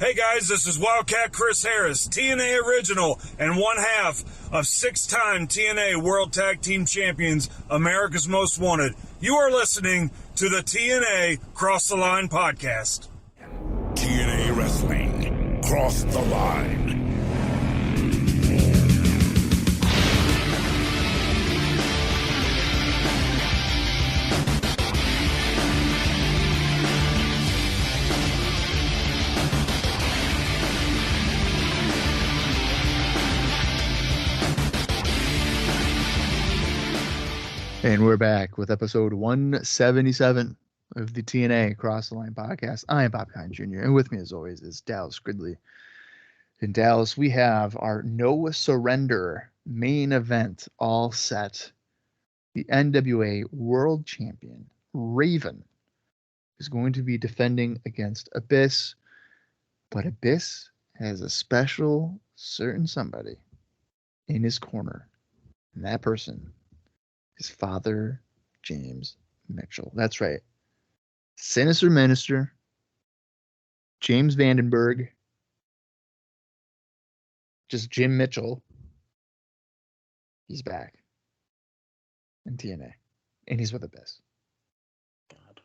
Hey guys, this is Wildcat Chris Harris, TNA original and one half of 6-time TNA World Tag Team Champions, America's Most Wanted. You are listening to the TNA Cross the Line podcast. TNA Wrestling, Cross the Line. And we're back with episode 177 of the TNA Cross the Line podcast. I am Colling Jr. And with me, as always, is Dallas Gridley. In Dallas, we have our No Surrender main event all set. The NWA World Champion, Raven, is going to be defending against Abyss. But Abyss has a special certain somebody in his corner. And that person is Father James Mitchell. That's right. Sinister Minister, James Vandenberg, just Jim Mitchell. He's back in TNA. And he's with Abyss. God.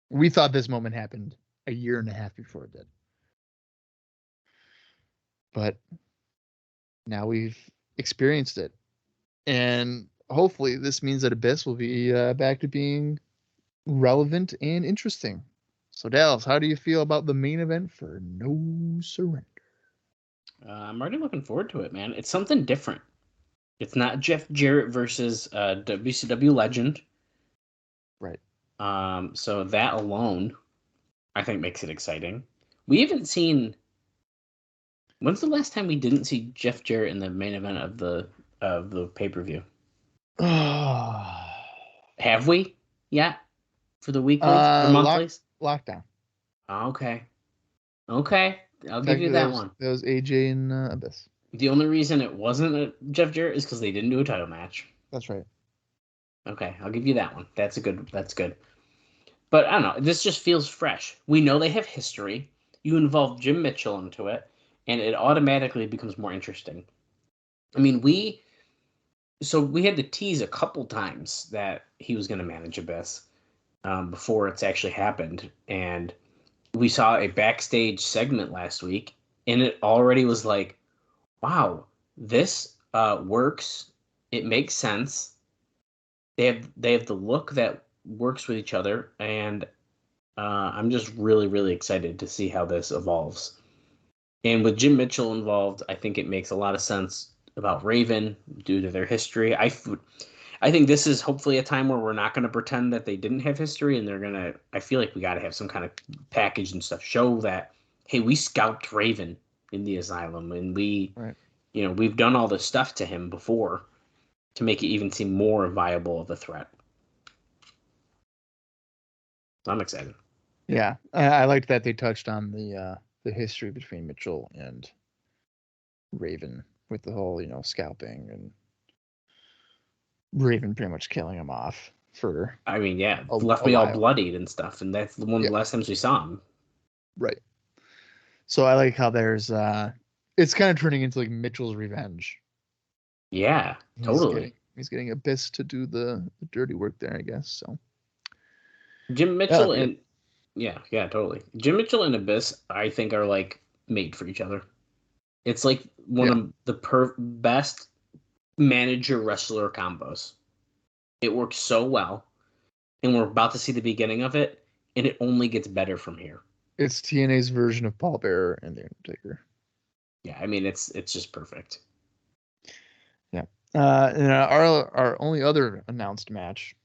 We thought this moment happened a year and a half before it did. But now we've experienced it. And hopefully this means that Abyss will be back to being relevant and interesting. So, Dallas, how do you feel about the main event for No Surrender? I'm already looking forward to it, man. It's something different. It's not Jeff Jarrett versus WCW legend. Right. So that alone, I think, makes it exciting. We haven't seen... When's the last time we didn't see Jeff Jarrett in the main event of the pay-per-view? Have we yet for the weekly or monthlies? Lockdown. Okay, I'll give you that one. That was AJ and Abyss. The only reason it wasn't Jeff Jarrett is because they didn't do a title match. That's right. Okay, I'll give you that one. That's good. But I don't know. This just feels fresh. We know they have history. You involve Jim Mitchell into it, and it automatically becomes more interesting. I mean, we had to tease a couple times that he was going to manage Abyss before it's actually happened. And we saw a backstage segment last week, and it already was like, wow, this works. It makes sense. They have the look that works with each other, and I'm just really, really excited to see how this evolves. And with Jim Mitchell involved, I think it makes a lot of sense about Raven due to their history. I think this is hopefully a time where we're not going to pretend that they didn't have history, and I feel like we got to have some kind of package and stuff show that, hey, we scalped Raven in the asylum, and we've done all this stuff to him before to make it even seem more viable of a threat. So I'm excited. Yeah, I liked that they touched on the history between Mitchell and Raven with the whole, scalping and Raven pretty much killing him off for. I mean, yeah, left me all bloodied and stuff, and that's one of the last times we saw him. Right. So I like how there's it's kind of turning into like Mitchell's revenge. Yeah, totally. He's getting Abyss to do the dirty work there, I guess. So Jim Mitchell and totally. Jim Mitchell and Abyss, I think, are like made for each other. It's like one of the best manager-wrestler combos. It works so well, and we're about to see the beginning of it, and it only gets better from here. It's TNA's version of Paul Bearer and The Undertaker. Yeah, I mean, it's just perfect. Yeah. And our only other announced match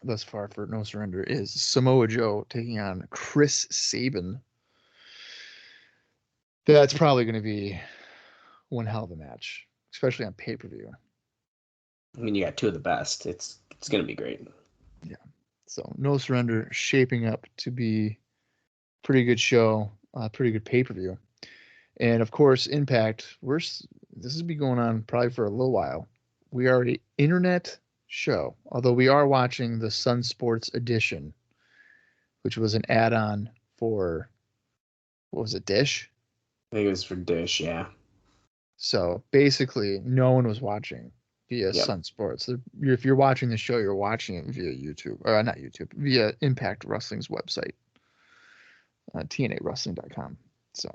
thus far for No Surrender is Samoa Joe taking on Chris Sabin. That's probably going to be one hell of a match, especially on pay-per-view. I mean, you got two of the best. It's going to be great. Yeah. So No Surrender shaping up to be pretty good show, pretty good pay-per-view. And of course, iMPACT, this has been going on probably for a little while. We are an internet show, although we are watching the Sun Sports edition, which was an add-on for what was it, Dish? I think it was for Dish, yeah. So basically, no one was watching via Yep. Sun Sports. If you're watching the show, you're watching it via YouTube, or not YouTube, via Impact Wrestling's website, TNAWrestling.com. So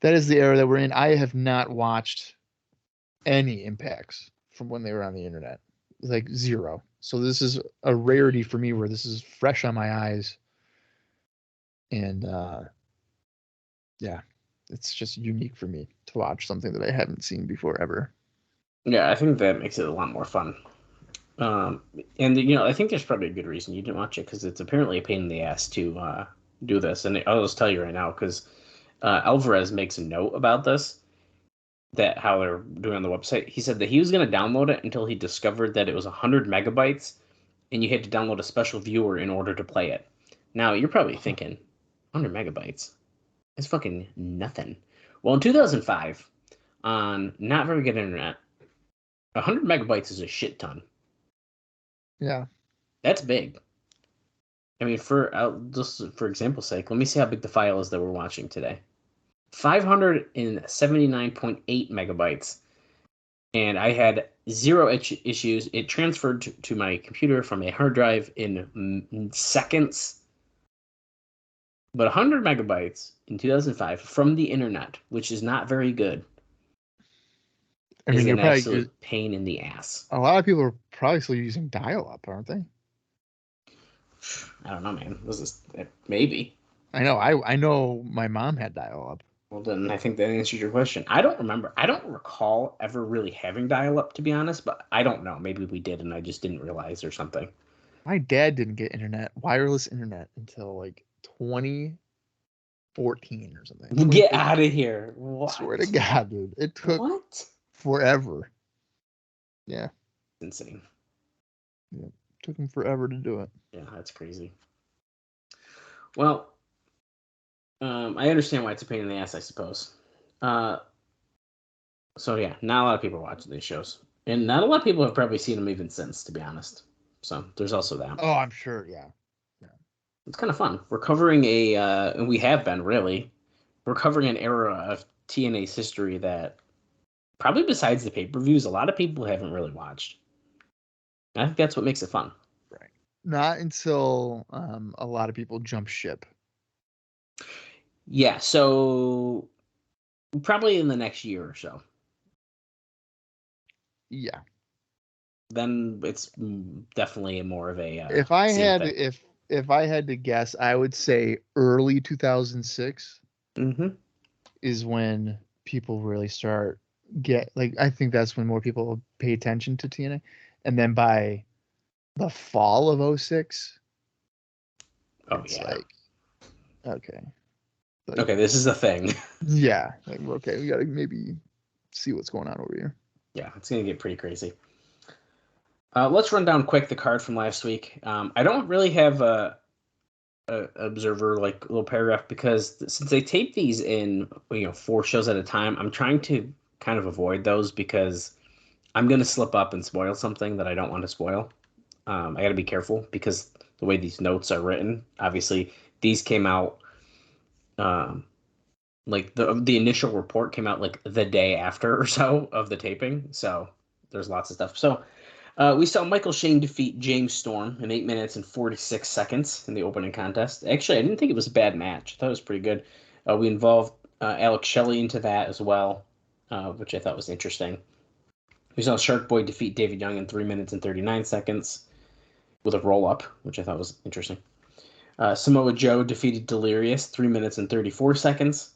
that is the era that we're in. I have not watched any Impacts from when they were on the internet, like zero. So this is a rarity for me, where this is fresh on my eyes, and yeah, it's just unique for me to watch something that I haven't seen before ever. Yeah, I think that makes it a lot more fun. And I think there's probably a good reason you didn't watch it, because it's apparently a pain in the ass to do this. And I'll just tell you right now, because Alvarez makes a note about this, that how they're doing on the website. He said that he was going to download it until he discovered that it was 100 megabytes, and you had to download a special viewer in order to play it. Now, you're probably thinking, 100 megabytes? It's fucking nothing. Well, in 2005, on not very good internet, 100 megabytes is a shit ton. Yeah. That's big. I mean, just for example's sake, let me see how big the file is that we're watching today. 579.8 megabytes. And I had zero issues. It transferred to my computer from a hard drive in seconds. But 100 megabytes in 2005 from the internet, which is not very good, is an absolute pain in the ass. A lot of people are probably still using dial-up, aren't they? I don't know, man. Maybe. I know. I know my mom had dial-up. Well, then I think that answers your question. I don't remember. I don't recall ever really having dial-up, to be honest, but I don't know. Maybe we did, and I just didn't realize or something. My dad didn't get wireless internet, until like 2014 or something. Get out of here. What? I swear to God, dude. It took forever. Yeah. Insane. Yeah. It took him forever to do it. Yeah, that's crazy. Well, I understand why it's a pain in the ass, I suppose. So yeah, not a lot of people are watching these shows, and not a lot of people have probably seen them even since, to be honest. So there's also that. Oh, I'm sure. Yeah. It's kind of fun. We're covering and we have been really, we're covering an era of TNA's history that probably, besides the pay-per-views, a lot of people haven't really watched. And I think that's what makes it fun. Right. Not until a lot of people jump ship. Yeah, so probably in the next year or so. Yeah. Then it's definitely more of a. If I had to guess, I would say early 2006 is when people really start I think that's when more people pay attention to TNA, and then by the fall of 06, it's okay. Okay, this is a thing. Yeah, okay, we gotta maybe see what's going on over here. Yeah, it's gonna get pretty crazy. Let's run down quick the card from last week. I don't really have a observer little paragraph, because since they tape these in 4 shows at a time, I'm trying to kind of avoid those, because I'm gonna slip up and spoil something that I don't want to spoil. I got to be careful, because the way these notes are written, obviously these came out. The initial report came out the day after or so of the taping, so there's lots of stuff. So we saw Michael Shane defeat James Storm in 8 minutes and 46 seconds in the opening contest. Actually, I didn't think it was a bad match. I thought it was pretty good. We involved Alex Shelley into that as well, which I thought was interesting. We saw Shark Boy defeat David Young in 3 minutes and 39 seconds with a roll-up, which I thought was interesting. Samoa Joe defeated Delirious 3 minutes and 34 seconds.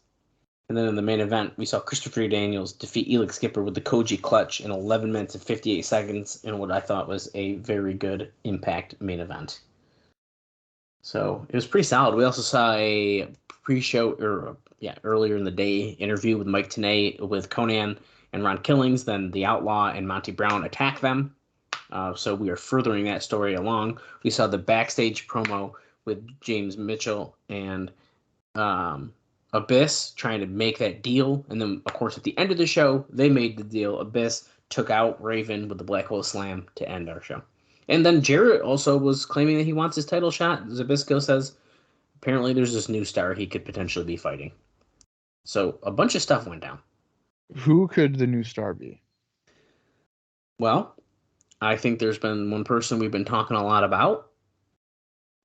And then in the main event, we saw Christopher Daniels defeat Elix Skipper with the Koji Clutch in 11 minutes and 58 seconds in what I thought was a very good Impact main event. So it was pretty solid. We also saw a pre-show, earlier in the day interview with Mike Tenay with Conan and Ron Killings. Then the Outlaw and Monty Brown attack them. So we are furthering that story along. We saw the backstage promo with James Mitchell and Abyss trying to make that deal. And then, of course, at the end of the show, they made the deal. Abyss took out Raven with the Black Hole Slam to end our show. And then Jarrett also was claiming that he wants his title shot. Zbyszko says Apparently, there's this new star he could potentially be fighting. So a bunch of stuff went down. Who could the new star be? Well, I think there's been one person we've been talking a lot about,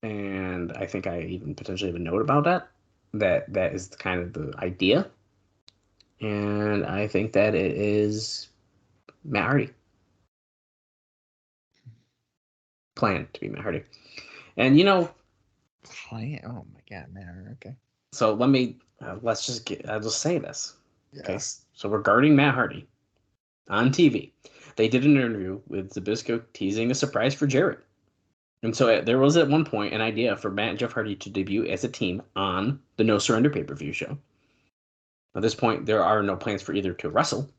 and I think I even potentially have a note about that. That is kind of the idea, and I think that it is Matt Hardy. Planned to be Matt Hardy, and Oh my God, man. Okay. So let me let's just get. I'll just say this. Yeah. Okay. So regarding Matt Hardy on TV, they did an interview with Zbyszko teasing a surprise for Jarrett. And so there was at one point an idea for Matt and Jeff Hardy to debut as a team on the No Surrender pay-per-view show. At this point, there are no plans for either to wrestle.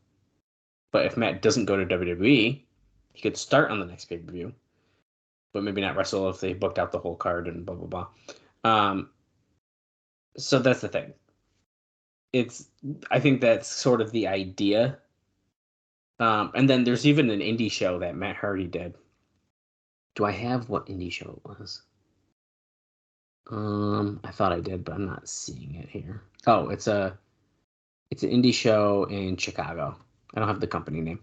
But if Matt doesn't go to WWE, he could start on the next pay-per-view. But maybe not wrestle if they booked out the whole card and blah, blah, blah. So that's the thing. I think that's sort of the idea. And then there's even an indie show that Matt Hardy did. Do I have what indie show it was? I thought I did, but I'm not seeing it here. Oh, it's an indie show in Chicago. I don't have the company name.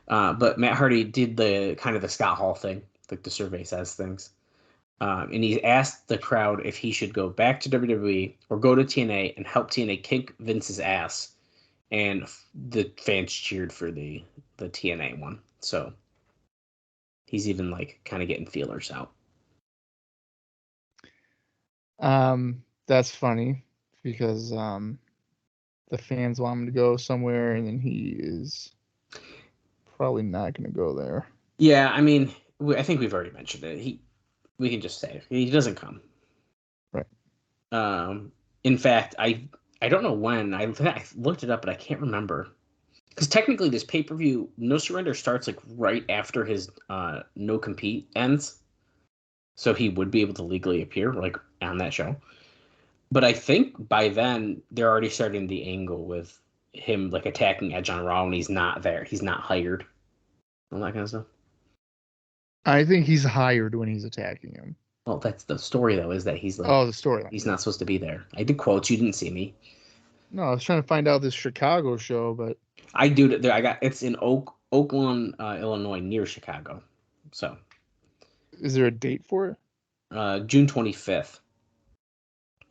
But Matt Hardy did the kind of the Scott Hall thing, like the survey says things. And he asked the crowd if he should go back to WWE or go to TNA and help TNA kick Vince's ass. And the fans cheered for the TNA one. So he's even like kind of getting feelers out. That's funny because the fans want him to go somewhere, and then he is probably not going to go there. Yeah, I mean, I think we've already mentioned it. We can just say it. He doesn't come. Right. In fact, I don't know when. I looked it up, but I can't remember. Because technically, this pay-per-view, No Surrender, starts like right after his no compete ends, so he would be able to legally appear like on that show. But I think by then they're already starting the angle with him like attacking Edge on Raw, and he's not there. He's not hired. All that kind of stuff. I think he's hired when he's attacking him. Well, that's the story though. Is that he's like the storyline. He's not supposed to be there. I did quotes. You didn't see me. No, I was trying to find out this Chicago show, but I do. It's in Oakland, Illinois, near Chicago. So, is there a date for it? June 25th.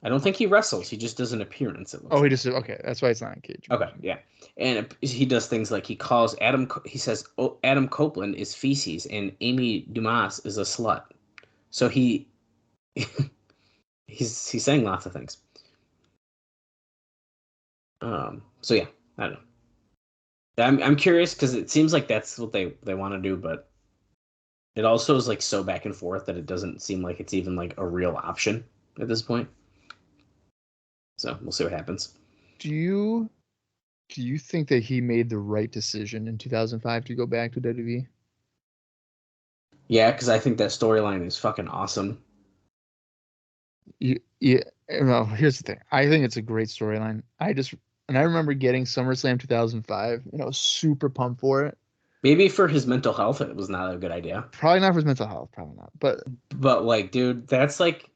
I don't think he wrestles. He just does an appearance. He just okay. That's why it's not in Cage. Okay, yeah, and he does things like he calls Adam. He says Adam Copeland is feces and Amy Dumas is a slut. So he's saying lots of things. So yeah, I don't know. I'm curious because it seems like that's what they want to do, but it also is like so back and forth that it doesn't seem like it's even like a real option at this point. So we'll see what happens. Do you think that he made the right decision in 2005 to go back to WWE? Yeah, because I think that storyline is fucking awesome. Yeah. Well, here's the thing. I think it's a great storyline. I remember getting SummerSlam 2005, and I was super pumped for it. Maybe for his mental health, it was not a good idea. Probably not for his mental health. Probably not. But like, dude, that's like,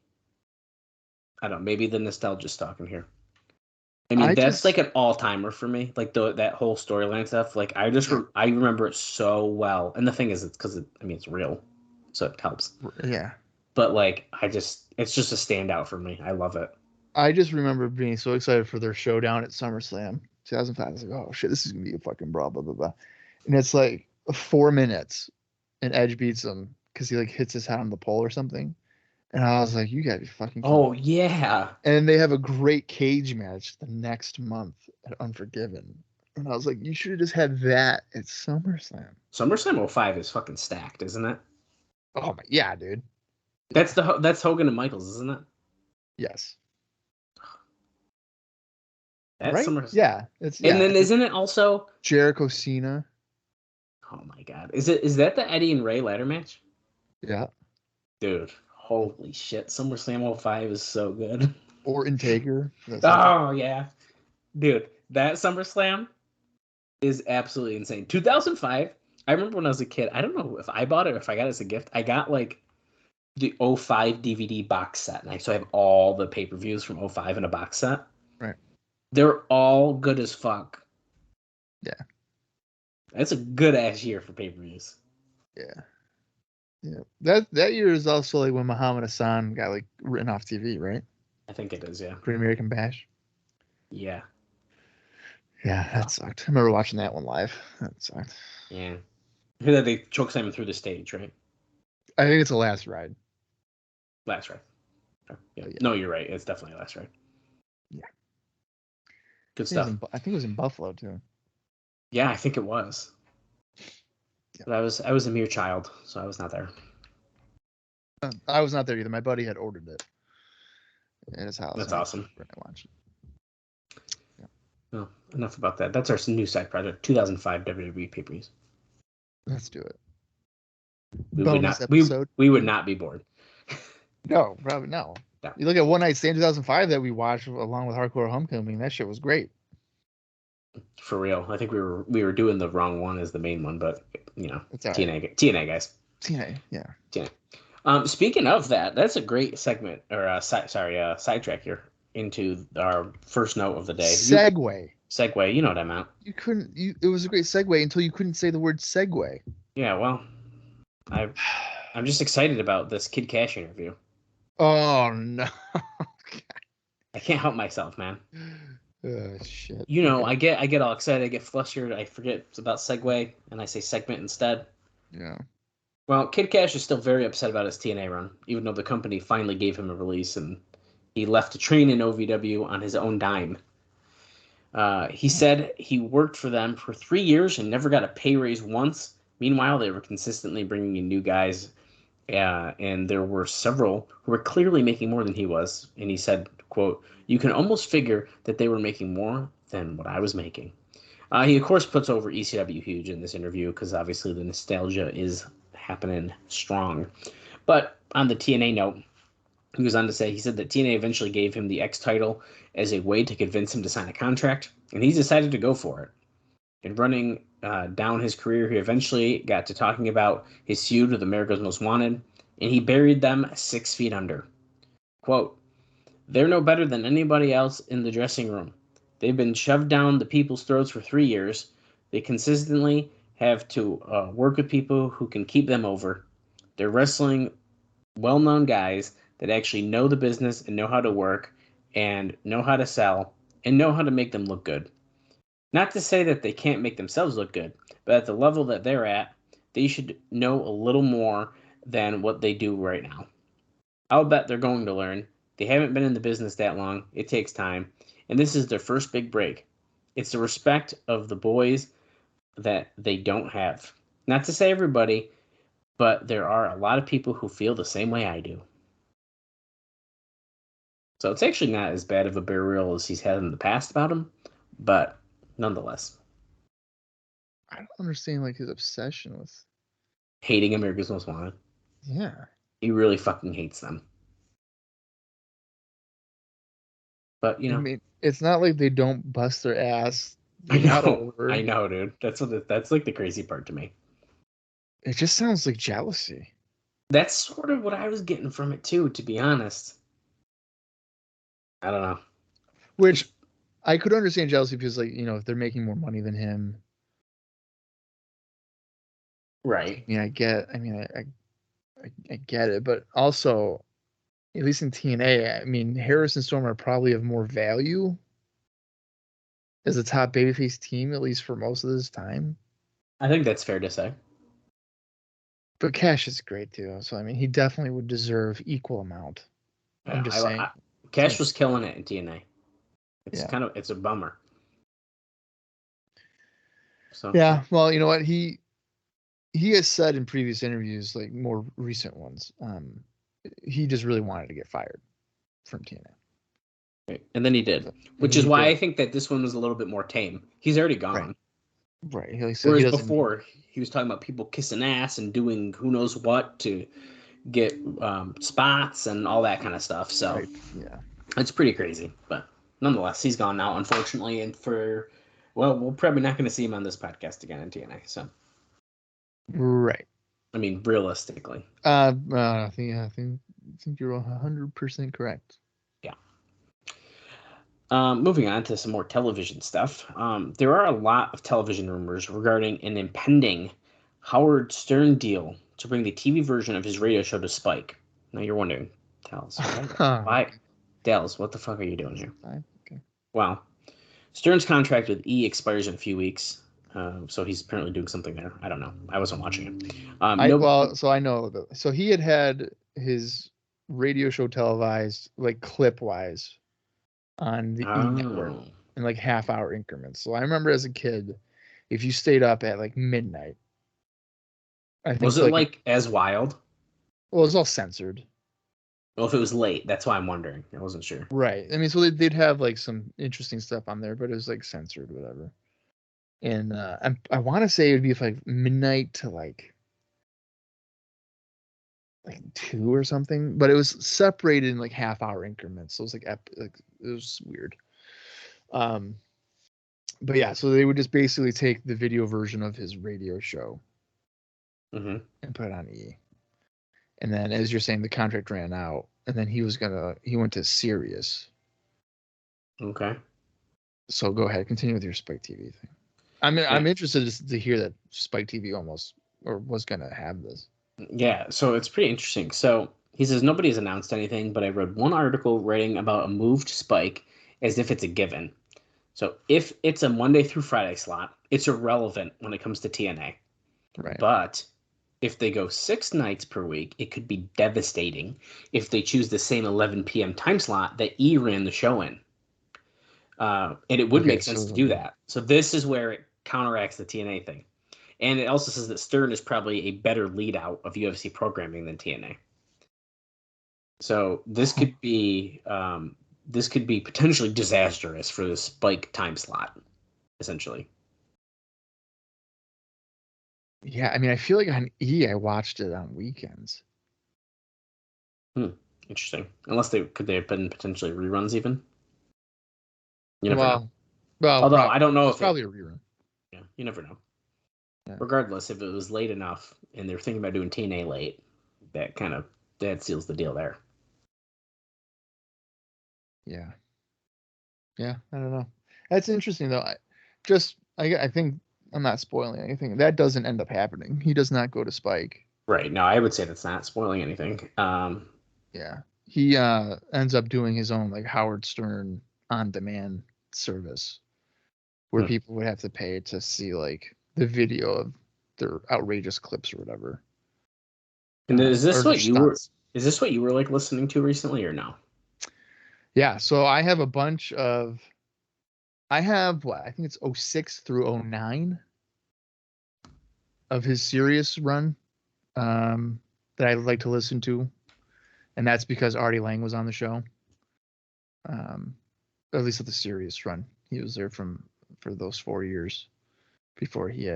I don't know. Maybe the nostalgia's talking here. I mean, that's like an all-timer for me. Like that whole storyline stuff. Like I remember it so well. And the thing is, it's because it's real, so it helps. Yeah. But like, it's just a standout for me. I love it. I just remember being so excited for their showdown at SummerSlam 2005. I was like, oh shit, this is gonna be a fucking brawl, blah blah blah. And it's like 4 minutes, and Edge beats him because he like hits his head on the pole or something. And I was like, you gotta be fucking kidding. Oh yeah. And they have a great cage match the next month at Unforgiven. And I was like, you should have just had that at SummerSlam. SummerSlam 05 is fucking stacked, isn't it? Oh my, yeah, dude. That's Hogan and Michaels, isn't it? Yes. That's right? SummerSlam. Yeah. And then isn't it also Jericho Cena? Oh my god. Is that the Eddie and Ray ladder match? Yeah. Dude, holy shit. SummerSlam 05 is so good. Orton Taker. Oh yeah. Dude, that SummerSlam is absolutely insane. 2005, I remember when I was a kid, I don't know if I bought it or if I got it as a gift. I got like the '05 DVD box set. And so I have all the pay-per-views from '05 in a box set. Right. They're all good as fuck. Yeah. That's a good ass year for pay-per-views. Yeah. Yeah. That year is also like when Muhammad Hassan got like written off TV, right? I think it is, yeah. Great American Bash. Yeah. Yeah, that sucked. I remember watching that one live. That sucked. Yeah. I hear that they chokeslam him through the stage, right? I think it's a last ride. Last ride. Yeah. Yeah. No, you're right. It's definitely last ride. Yeah. Good stuff. I think it was in Buffalo too. Yeah, I think it was. Yeah. But I was a mere child, so I was not there. I was not there either. My buddy had ordered it at his house. That's awesome. I watched it. Well, enough about that. That's our new side project, 2005 WWE pay-per-views. Let's do it. We would not be bored. No, probably no. You look at One Night Stand 2005 that we watched along with Hardcore Homecoming. That shit was great. For real, I think we were doing the wrong one as the main one, but you know, it's all TNA right. TNA guys. TNA, yeah. TNA. Speaking of that, that's a great segment or sidetrack here into our first note of the day. Segue. You know what I meant. It was a great segue until you couldn't say the word segue. Yeah, well, I'm just excited about this Kid Cash interview. Oh no! I can't help myself, man. Oh shit! You know, I get all excited, I get flustered, I forget about segue, and I say segment instead. Yeah. Well, Kid Cash is still very upset about his TNA run, even though the company finally gave him a release and he left to train in OVW on his own dime. He said he worked for them for 3 years and never got a pay raise once. Meanwhile, they were consistently bringing in new guys, and there were several who were clearly making more than he was. And he said, quote, "You can almost figure that they were making more than what I was making." He, of course, puts over ECW huge in this interview because obviously the nostalgia is happening strong. But on the TNA note, he goes on to say, he said that TNA eventually gave him the X title as a way to convince him to sign a contract, and he's decided to go for it. In running down his career, he eventually got to talking about his feud with America's Most Wanted, and he buried them 6 feet under. Quote, "They're no better than anybody else in the dressing room. They've been shoved down the people's throats for 3 years. They consistently have to work with people who can keep them over. They're wrestling well-known guys that actually know the business and know how to work and know how to sell and know how to make them look good. Not to say that they can't make themselves look good, but at the level that they're at, they should know a little more than what they do right now. I'll bet they're going to learn. They haven't been in the business that long. It takes time. And this is their first big break. It's the respect of the boys that they don't have. Not to say everybody, but there are a lot of people who feel the same way I do." So it's actually not as bad of a burial as he's had in the past about him, but nonetheless. I don't understand like his obsession with Hating America's Most Wanted. Yeah. He really fucking hates them. But, you know. I mean, it's not like they don't bust their ass. I know, dude. That's like the crazy part to me. It just sounds like jealousy. That's sort of what I was getting from it too, to be honest. I don't know. Which I could understand jealousy because, like, you know, if they're making more money than him. Right. I mean, I get it, but also, at least in TNA, I mean, Harris and Storm are probably of more value as a top babyface team, at least for most of this time. I think that's fair to say. But Cash is great too, so I mean, he definitely would deserve equal amount. I'm just saying. Cash was killing it in TNA. It's a bummer. So yeah, well, you know what, he has said in previous interviews, like more recent ones, he just really wanted to get fired from TNA. Right. And then he did, which is why I think that this one was a little bit more tame. He's already gone. Right. Whereas before, he was talking about people kissing ass and doing who knows what to get spots and all that kind of stuff. So yeah, it's pretty crazy. But nonetheless, he's gone now, unfortunately. And we're probably not going to see him on this podcast again in TNA. So right. I mean, realistically. I think you're 100% correct. Yeah. Moving on to some more television stuff. There are a lot of television rumors regarding an impending Howard Stern deal to bring the TV version of his radio show to Spike. Now you're wondering, Dallas, why? Dallas, what the fuck are you doing here? Okay. Well, Stern's contract with E expires in a few weeks, so he's apparently doing something there. I don't know. I wasn't watching it. So I know that. So he had his radio show televised, like clip wise, on the E network in like half-hour increments. So I remember as a kid, if you stayed up at like midnight, was it like as wild? Well, it was all censored. Well, if it was late, that's why I'm wondering. I wasn't sure. Right. I mean, so they'd have like some interesting stuff on there, but it was like censored, whatever. And I want to say it would be like midnight to like 2 or something, but it was separated in like half-hour increments. So it was like it was weird. But yeah, so they would just basically take the video version of his radio show and put it on E. And then, as you're saying, the contract ran out, and then he went to Sirius. Okay. So go ahead, continue with your Spike TV thing. I'm interested to hear that Spike TV was gonna have this. Yeah, so it's pretty interesting. So he says nobody's announced anything, but I read one article writing about a move to Spike as if it's a given. So if it's a Monday through Friday slot, it's irrelevant when it comes to TNA. Right. But if they go 6 nights per week, it could be devastating if they choose the same 11 p.m. time slot that E ran the show in. And it would make sense to do that. So this is where it counteracts the TNA thing. And it also says that Stern is probably a better lead out of UFC programming than TNA. So this could be potentially disastrous for the Spike time slot, essentially. Yeah, I mean, I feel like on E, I watched it on weekends. Interesting. Unless they have been potentially reruns even. You never know. Well, although I don't know if probably a rerun. Yeah, you never know. Yeah. Regardless, if it was late enough and they're thinking about doing TNA late, that seals the deal there. Yeah. Yeah, I don't know. That's interesting though. I think I'm not spoiling anything. That doesn't end up happening. He does not go to Spike. Right. No, I would say that's not spoiling anything. Yeah. He ends up doing his own like Howard Stern on-demand service where people would have to pay to see like the video of their outrageous clips or whatever. And is this what you were like listening to recently or no? Yeah, so I have a bunch of I think it's 06 through 09 of his Sirius run that I like to listen to. And that's because Artie Lang was on the show. At least at the Sirius run. He was there for those 4 years before he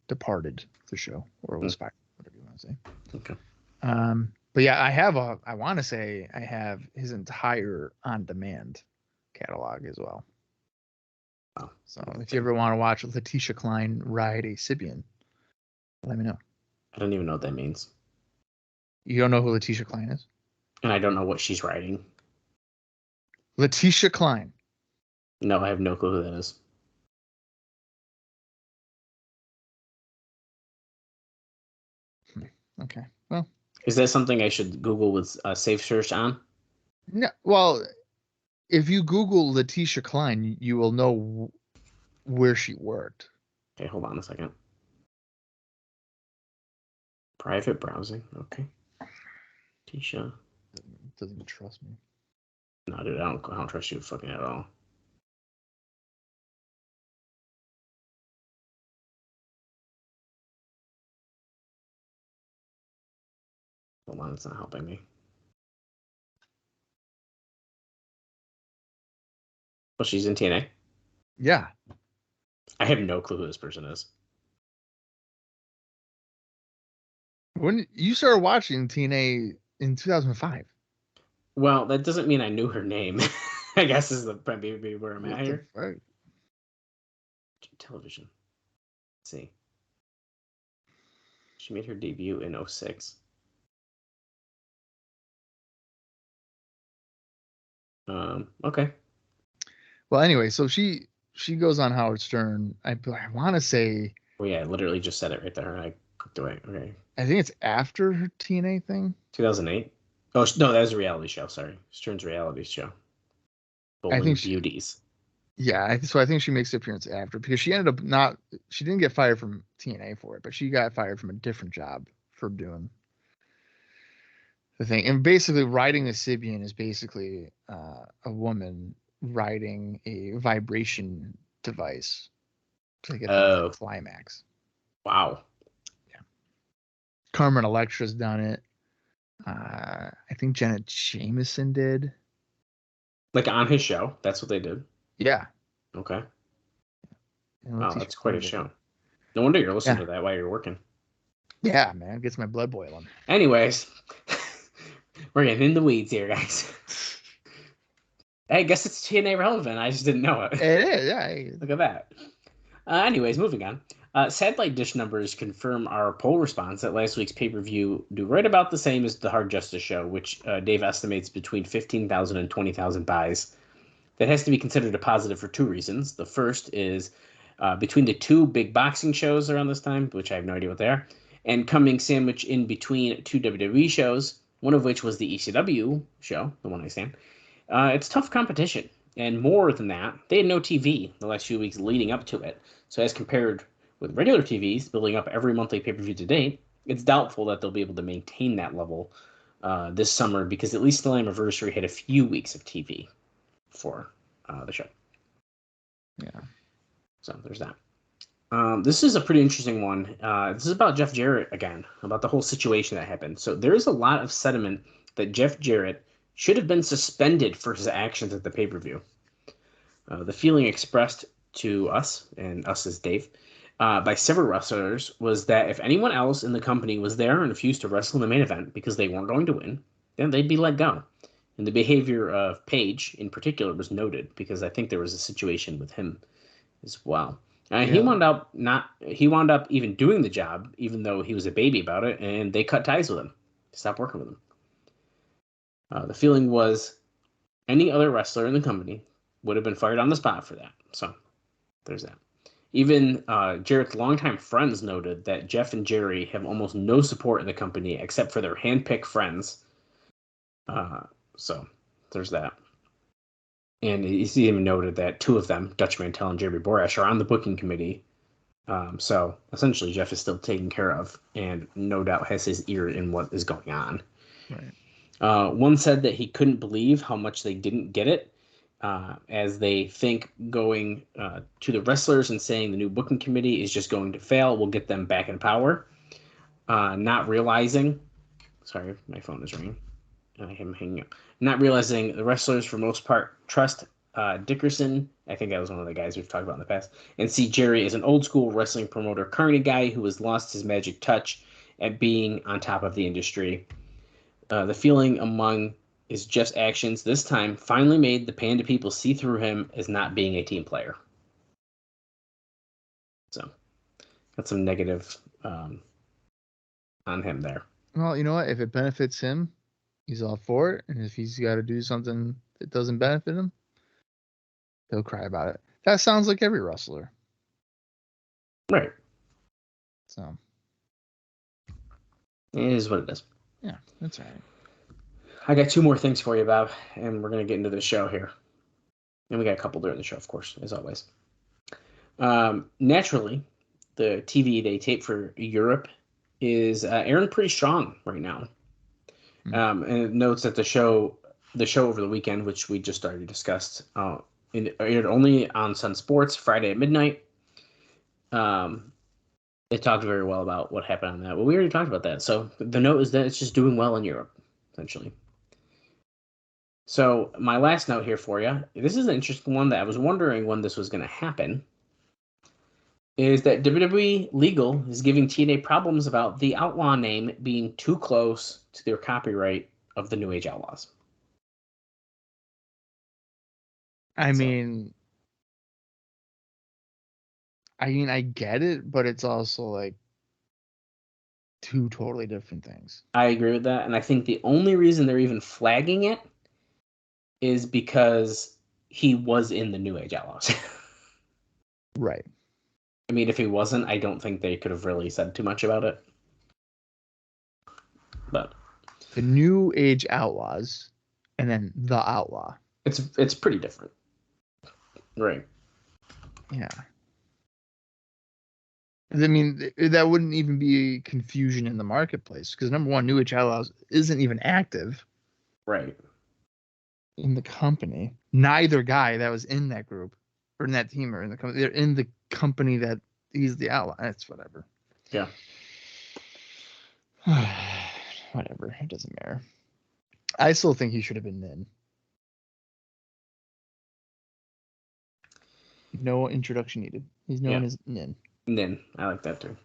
departed the show, or was fired, whatever you want to say. Okay. But yeah, I want to say I have his entire on-demand catalog as well. Wow. So if you ever want to watch Letitia Klein ride a Sibian, let me know. I don't even know what that means. You don't know who Letitia Klein is? And I don't know what she's riding. Letitia Klein. No, I have no clue who that is. Okay. Well, is that something I should Google with a safe search on? No. Well, if you Google Letitia Klein, you will know where she worked. Okay, hold on a second. Private browsing. Okay. Letitia. Doesn't trust me. No, dude, I don't trust you fucking at all. Hold on, it's not helping me. Well, she's in TNA? Yeah. I have no clue who this person is. When you started watching TNA in 2005. Well, that doesn't mean I knew her name. I guess is the maybe where I'm at here. Right. Television. Let's see. She made her debut in 06. Okay. Well, anyway, so she goes on Howard Stern. I want to say. Well, yeah, I literally just said it right there. I clicked away. Okay. I think it's after her TNA thing. 2008. Oh no, that was a reality show. Sorry, Stern's reality show. I Bowling think Beauties. So I think she makes the appearance after because she ended up she didn't get fired from TNA for it, but she got fired from a different job for doing the thing. And basically, riding the Sibian is basically a woman riding a vibration device to get the climax. Wow. Yeah. Carmen Electra's done it. I think Janet Jameson did. Like on his show, that's what they did. Yeah. Okay. Wow, that's quite a show. No wonder you're listening to that while you're working. Yeah, man, gets my blood boiling. Anyways, we're getting in the weeds here, guys. I guess it's TNA relevant. I just didn't know it. It is, yeah. Look at that. Anyways, moving on. Satellite dish numbers confirm our poll response that last week's pay-per-view do right about the same as the Hard Justice show, which Dave estimates between 15,000 and 20,000 buys. That has to be considered a positive for two reasons. The first is between the two big boxing shows around this time, which I have no idea what they are, and coming sandwiched in between two WWE shows, one of which was the ECW show, the one I stand. It's tough competition. And more than that, they had no TV the last few weeks leading up to it. So as compared with regular TVs building up every monthly pay-per-view to date, it's doubtful that they'll be able to maintain that level this summer because at least Slammiversary had a few weeks of TV for the show. Yeah. So there's that. This is a pretty interesting one. This is about Jeff Jarrett again, about the whole situation that happened. So there is a lot of sentiment that Jeff Jarrett should have been suspended for his actions at the pay-per-view. The feeling expressed to us, and us as Dave, by several wrestlers was that if anyone else in the company was there and refused to wrestle in the main event because they weren't going to win, then they'd be let go. And the behavior of Page in particular was noted because I think there was a situation with him as well. He wound up even doing the job, even though he was a baby about it, and they cut ties with him, stopped working with him. The feeling was any other wrestler in the company would have been fired on the spot for that. So there's that. Even Jarrett's longtime friends noted that Jeff and Jerry have almost no support in the company except for their hand-picked friends. So there's that. And he's even noted that two of them, Dutch Mantel and Jerry Borash, are on the booking committee. So essentially Jeff is still taken care of and no doubt has his ear in what is going on. Right. One said that he couldn't believe how much they didn't get it, as they think going to the wrestlers and saying the new booking committee is just going to fail will get them back in power. Not realizing, sorry, my phone is ringing. I am hanging up. Not realizing the wrestlers, for most part, trust Dickerson. I think that was one of the guys we've talked about in the past. And see Jerry as an old school wrestling promoter, carny guy who has lost his magic touch at being on top of the industry. The feeling among his just actions this time finally made the Panda people see through him as not being a team player. So, got some negative on him there. Well, you know what? If it benefits him, he's all for it. And if he's got to do something that doesn't benefit him, he'll cry about it. That sounds like every wrestler. Right. So. It is what it is. Yeah, that's all right. I got two more things for you, Bob, and we're going to get into the show here. And we got a couple during the show, of course, as always. Naturally, the TV they tape for Europe is airing pretty strong right now. And it notes that the show over the weekend, which we just already discussed, it aired only on Sun Sports Friday at midnight. It talked very well about what happened on that. Well, we already talked about that. So the note is that it's just doing well in Europe, essentially. So my last note here for you, this is an interesting one that I was wondering when this was going to happen, is that WWE Legal is giving TNA problems about the Outlaw name being too close to their copyright of the New Age Outlaws. I mean, I get it, but it's also like two totally different things. I agree with that, and I think the only reason they're even flagging it is because he was in the New Age Outlaws. Right. I mean, if he wasn't, I don't think they could have really said too much about it. But The New Age Outlaws, and then the Outlaw. it's pretty different, right? Yeah. I mean, that wouldn't even be confusion in the marketplace because number one, New Age Outlaws isn't even active Right. in the company. Neither guy that was in that group or in that team or in the company, they're in the company that he's the outlaw. That's whatever. Yeah. Whatever. It doesn't matter. I still think he should have been Nin. No introduction needed. He's known as Nin. Nin. I like that too.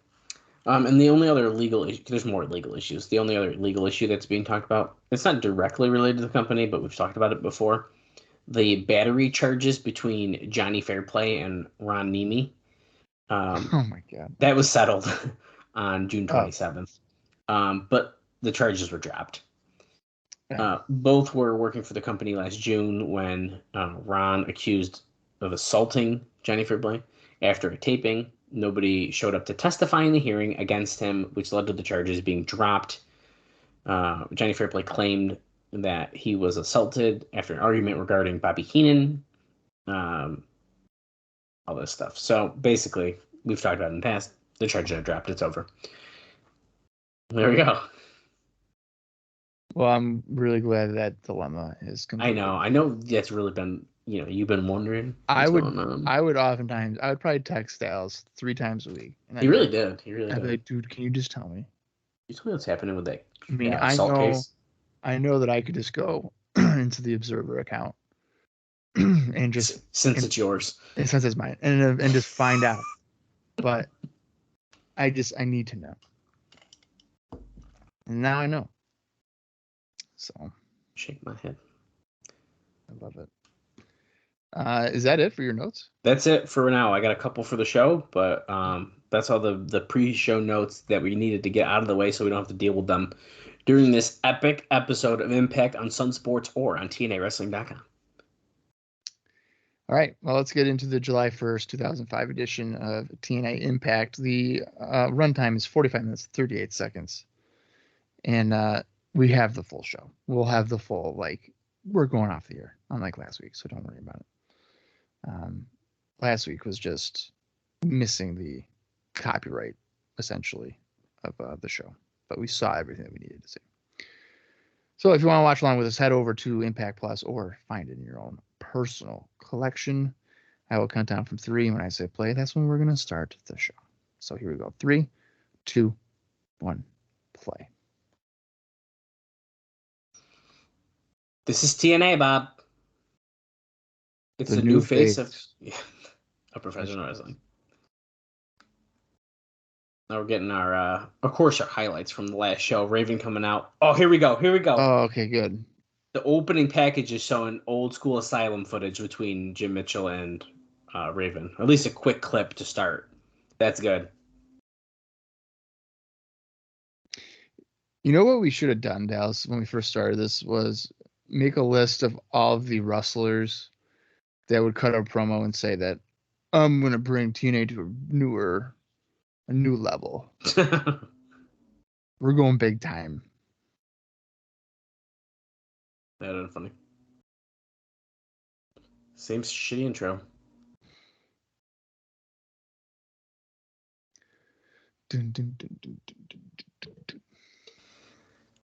And the only other legal issue, there's more legal issues. The only other legal issue that's being talked about, it's not directly related to the company, but we've talked about it before. The battery charges between Johnny Fairplay and Ron Nemi. Oh my God. That was settled on June 27th. But the charges were dropped. Both were working for the company last June when Ron accused of assaulting Johnny Fairplay after a taping. Nobody showed up to testify in the hearing against him, which led to the charges being dropped. Johnny Fairplay claimed that he was assaulted after an argument regarding Bobby Heenan, all this stuff. So basically, we've talked about it in the past. The charges are dropped. It's over. There we go. Well, I'm really glad that dilemma is completed. I know that's really been, you've been wondering. I would probably text Dallas 3 times a week. And He really did. I'd be like, dude, can you just tell me? You tell me what's happening with that I mean, assault case? I know that I could just go into the Observer account and just since it's yours, and since it's mine, and just find out. But I need to know. And now I know. So shake my head. I love it. Is that it for your notes? That's it for now. I got a couple for the show, but that's all the pre-show notes that we needed to get out of the way so we don't have to deal with them during this epic episode of Impact on Sun Sports or on TNAWrestling.com. All right, well, let's get into the July 1st, 2005 edition of TNA Impact. The runtime is 45 minutes, 38 seconds. And we have the full show. We'll have the full, we're going off the air, unlike last week, so don't worry about it. Last week was just missing the copyright, essentially, of the show. But we saw everything that we needed to see. So if you want to watch along with us, head over to Impact Plus or find it in your own personal collection. I will count down from 3. When I say play, that's when we're going to start the show. So here we go. 3, 2, 1, play. This is TNA, Bob. It's the new face of professional wrestling. Now we're getting our, of course, our highlights from the last show. Raven coming out. Oh, here we go. Oh, okay, good. The opening package is showing old school Asylum footage between Jim Mitchell and Raven. Or at least a quick clip to start. That's good. You know what we should have done, Dallas, when we first started this was make a list of all of the wrestlers that would cut a promo and say that I'm going to bring TNA to a new level. We're going big time. That is funny. Same shitty intro. Dun, dun, dun, dun, dun, dun, dun, dun.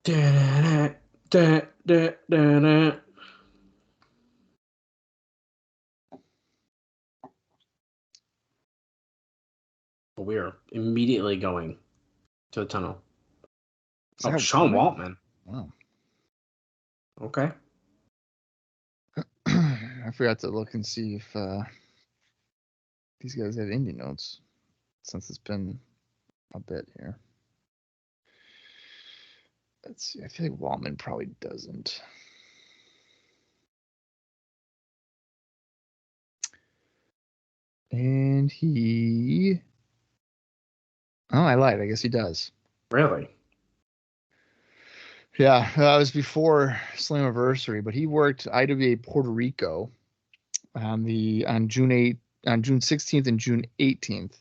Da, da, da, da, da. We are immediately going to the tunnel. Oh, Sean Waltman. Wow. Okay. I forgot to look and see if these guys have indie notes since it's been a bit here. Let's see. I feel like Waltman probably doesn't. And he... Oh, I lied. I guess he does. Really? Yeah, that was before Slammiversary, but he worked IWA Puerto Rico on June 16th and June 18th,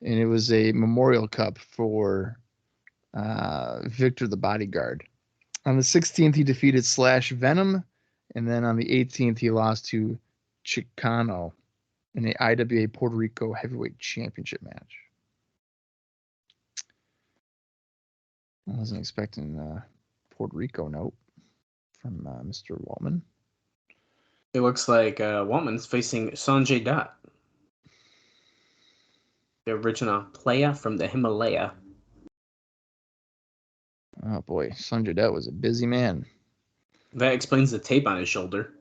and it was a Memorial Cup for Victor the Bodyguard. On the 16th, he defeated Slash Venom, and then on the 18th, he lost to Chicano in the IWA Puerto Rico Heavyweight Championship match. I wasn't expecting a Puerto Rico note from Mr. Waltman. It looks like Waltman's facing Sonjay Dutt, the original player from the Himalaya. Oh boy, Sonjay Dutt was a busy man. That explains the tape on his shoulder.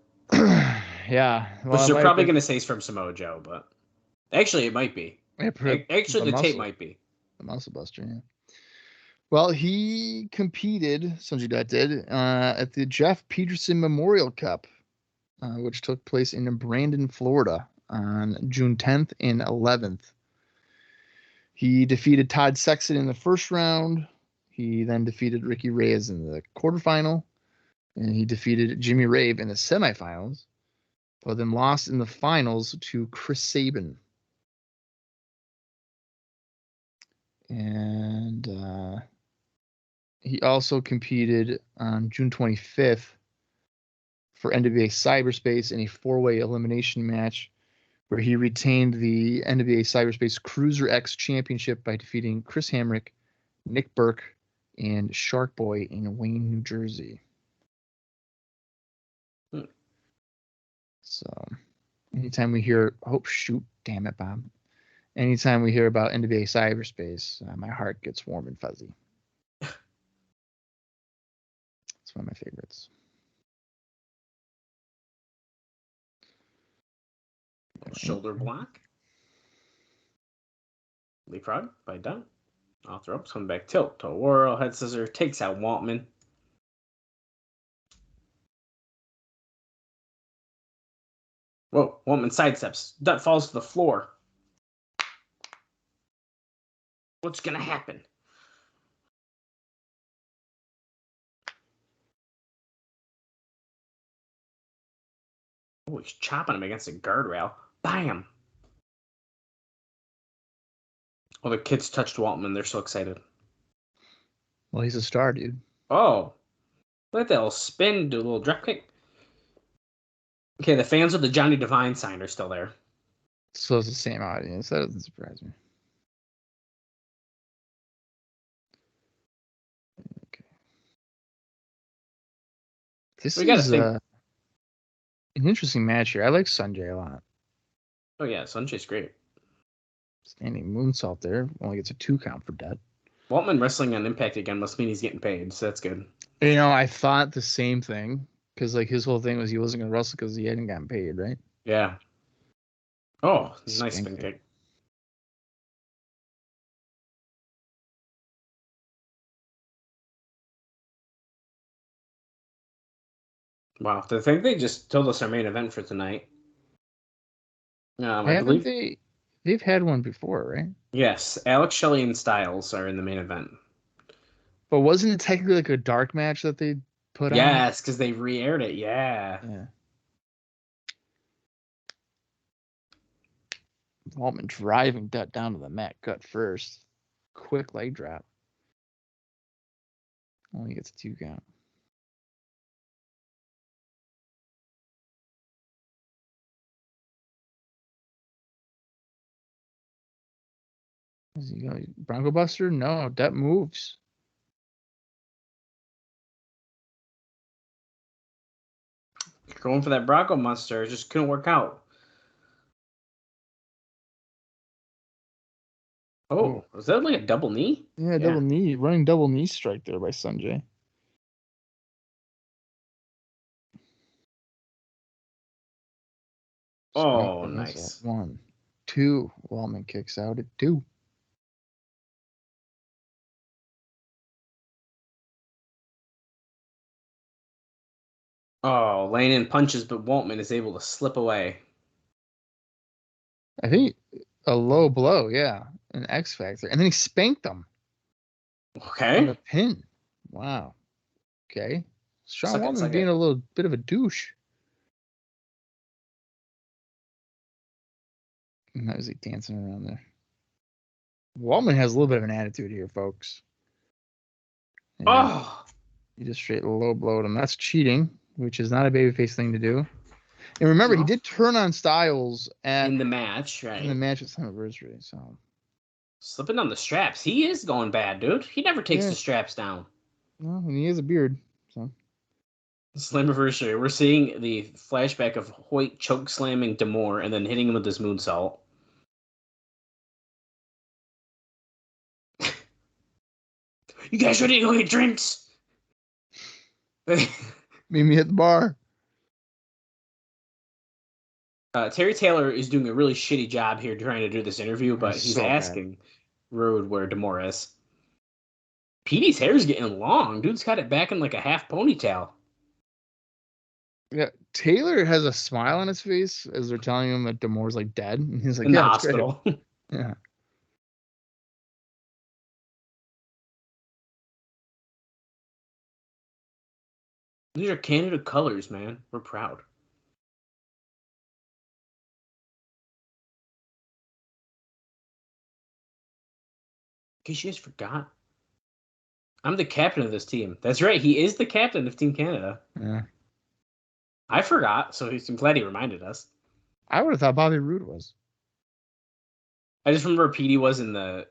Yeah. Which they're probably going to say is from Samoa Joe, but actually it might be. Actually, the tape might be. The Muscle Buster, yeah. Well, he competed, Sonjay Dutt did, at the Jeff Peterson Memorial Cup, which took place in Brandon, Florida on June 10th and 11th. He defeated Todd Sexton in the first round. He then defeated Ricky Reyes in the quarterfinal. And he defeated Jimmy Rave in the semifinals, but then lost in the finals to Chris Sabin. And he also competed on June 25th for NWA Cyberspace in a four-way elimination match where he retained the NWA Cyberspace Cruiser X Championship by defeating Chris Hamrick, Nick Burke, and Shark Boy in Wayne, New Jersey. So anytime we hear, damn it, Bob. Anytime we hear about NWA Cyberspace, my heart gets warm and fuzzy. It's one of my favorites. Shoulder block. Leapfrog by Dunn. Off the ropes, coming back tilt to whirl, head scissor, takes out Waltman. Whoa, Waltman sidesteps. Dutt falls to the floor. What's going to happen? Oh, he's chopping him against a guardrail. Bam! Oh, the kids touched Waltman. They're so excited. Well, he's a star, dude. Oh. Look at that little spin, do a little drop kick. Okay, the fans with the Johnny Devine sign are still there. So it's the same audience. That doesn't surprise me. Okay. This is an interesting match here. I like Sonjay a lot. Oh, yeah, Sonjay's great. Standing moonsault there. Only gets a 2 count for Dutt. Waltman wrestling on Impact again must mean he's getting paid, so that's good. You know, I thought the same thing. Because, like, his whole thing was he wasn't going to wrestle because he hadn't gotten paid, right? Yeah. Oh, nice spin kick. Wow, I think they just told us our main event for tonight. I believe they've had one before, right? Yes, Alex Shelley and Styles are in the main event. But wasn't it technically like a dark match that they put on? Yes, because they re-aired it. Yeah. Waltman driving Dutt down to the mat gut first. Quick leg drop. Only gets a 2 count. Is he going Bronco Buster? No, Dutt moves. Going for that Bronco Buster, it just couldn't work out. Oh, was that like a double knee? Yeah, double knee. Running double knee strike there by Sonjay. Oh, nice. 1, 2. Waltman kicks out at 2. Oh, laying in punches, but Waltman is able to slip away. I think a low blow, yeah. An X Factor. And then he spanked him. Okay. And a pin. Wow. Okay. Sean Waltman being a little bit of a douche. And that was like dancing around there. Waltman has a little bit of an attitude here, folks. And he just straight low blowed him. That's cheating, which is not a babyface thing to do. And remember, he did turn on Styles in the match, right? In the match at Slammiversary, so slipping on the straps. He is going bad, dude. He never takes the straps down. Well, and he has a beard, so. Slammiversary. We're seeing the flashback of Hoyt choke slamming D'Amore and then hitting him with this moonsault. You guys ready to go get drinks? Meet me at the bar. Terry Taylor is doing a really shitty job here trying to do this interview, but he's asking Rude where D'Amore is. Petey's hair is getting long. Dude's got it back in like a half ponytail. Yeah, Taylor has a smile on his face as they're telling him that D'Amore's like dead. And he's like, in the hospital. Yeah. These are Canada colors, man. We're proud. In case you guys forgot, I'm the captain of this team. That's right. He is the captain of Team Canada. Yeah. I forgot, so I'm glad he reminded us. I would have thought Bobby Roode was. I just remember Petey was in the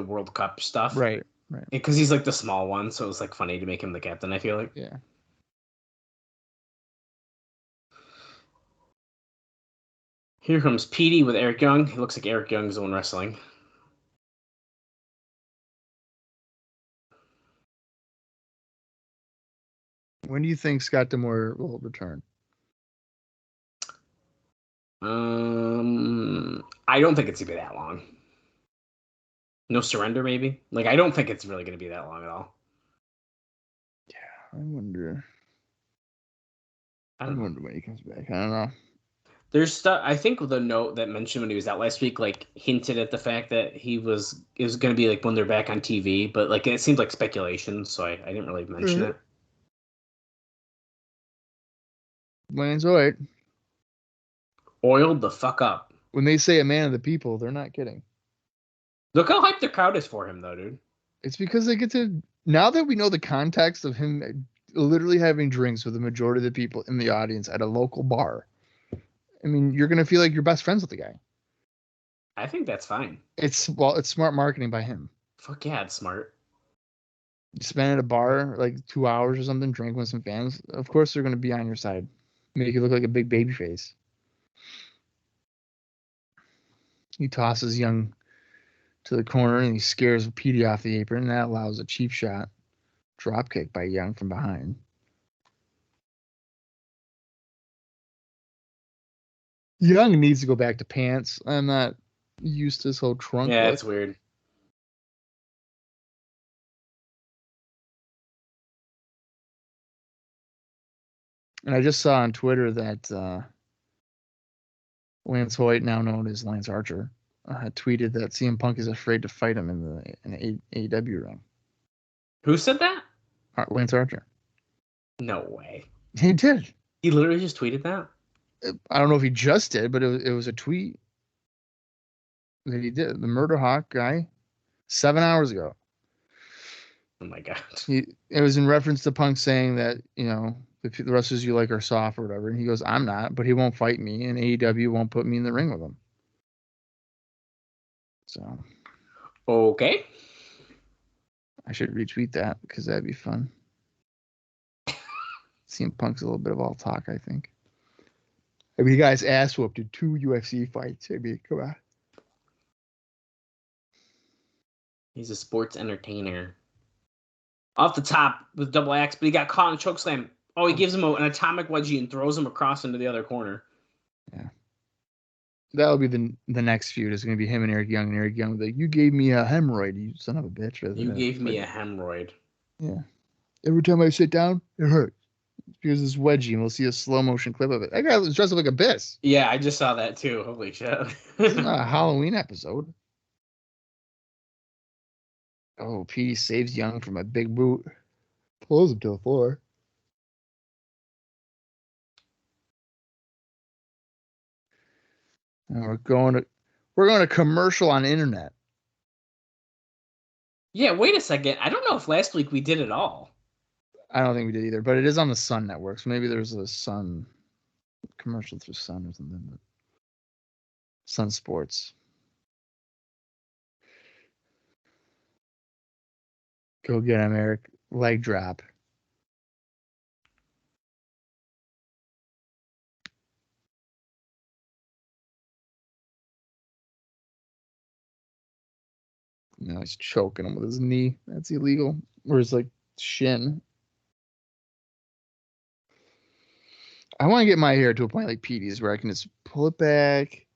World Cup stuff. Right. Because he's like the small one, so it was like funny to make him the captain, I feel like. Yeah. Here comes Petey with Eric Young. It looks like Eric Young's the one wrestling. When do you think Scott D'Amore will return? I don't think it's gonna be that long. No surrender, maybe. Like, I don't think it's really gonna be that long at all. Yeah, I wonder when he comes back. I don't know. There's stuff. I think the note that mentioned when he was out last week, like, hinted at the fact that it was gonna be like when they're back on TV, but like it seemed like speculation, so I didn't really mention it. Lance Hoyt. Oiled the fuck up. When they say a man of the people, they're not kidding. Look how hyped the crowd is for him, though, dude. It's because they get to, now that we know the context of him literally having drinks with the majority of the people in the audience at a local bar. I mean, you're going to feel like you're best friends with the guy. I think that's fine. It's smart marketing by him. Fuck yeah, it's smart. You spend at a bar like 2 hours or something, drinking with some fans. Of course, they're going to be on your side. Make you look like a big baby face. He tosses Young to the corner and he scares Petey off the apron. And that allows a cheap shot drop kick by Young from behind. Young needs to go back to pants. I'm not used to this whole trunk. Yeah, it's weird. And I just saw on Twitter that Lance Hoyt, now known as Lance Archer, tweeted that CM Punk is afraid to fight him in the AEW ring. Who said that? Lance Archer. No way. He did. He literally just tweeted that? I don't know if he just did, but it was a tweet that he did. The Murder Hawk guy, 7 hours ago. Oh my god. It was in reference to Punk saying that, you know, the wrestlers you like are soft or whatever. And he goes, I'm not, but he won't fight me, and AEW won't put me in the ring with him. So. Okay. I should retweet that because that'd be fun. CM Punk's a little bit of all talk, I think. I mean, you guys ass whooped in 2 UFC fights. I mean, come on. He's a sports entertainer. Off the top with double axe, but he got caught in a chokeslam. Oh, he gives him an atomic wedgie and throws him across into the other corner. Yeah. That'll be the next feud. It's going to be him and Eric Young. And Eric Young like, you gave me a hemorrhoid, you son of a bitch. You gave me a hemorrhoid. Yeah. Every time I sit down, it hurts. It's because this wedgie, and we'll see a slow motion clip of it. That guy was dressed up like Abyss. Yeah, I just saw that too. Holy shit. It's not a Halloween episode. Oh, Petey saves Young from a big boot. Pulls him to the floor. And we're going to commercial on the internet. Yeah, wait a second. I don't know if last week we did it all. I don't think we did either, but it is on the Sun Network, so maybe there's a Sun commercial through Sun or something. But Sun Sports. Go get him, Eric. Leg drop. Now he's choking him with his knee. That's illegal. Or his like shin. I want to get my hair to a point like Petey's where I can just pull it back,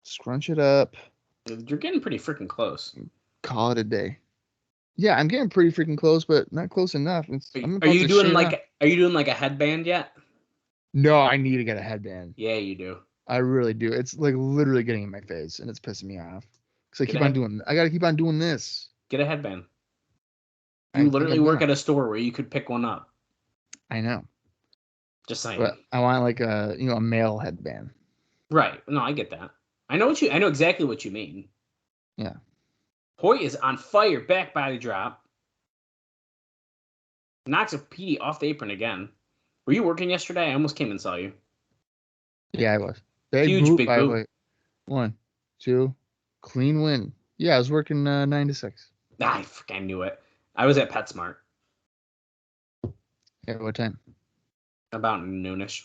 scrunch it up. You're getting pretty freaking close. Call it a day. Yeah, I'm getting pretty freaking close, but not close enough. Are you doing like a headband yet? No, I need to get a headband. Yeah, you do. I really do. It's like literally getting in my face, and it's pissing me off. Because I gotta keep on doing this. Get a headband. You literally work at a store where you could pick one up. I know. Just saying. But I want like a male headband. Right. No, I get that. I know exactly what you mean. Yeah. Hoyt is on fire. Back body drop. Knocks a Petey off the apron again. Were you working yesterday? I almost came and saw you. Yeah, I was. Huge big boot. 1, 2, clean win. Yeah, I was working 9 to 6. I freaking knew it. I was at PetSmart. Yeah, what time? About noonish.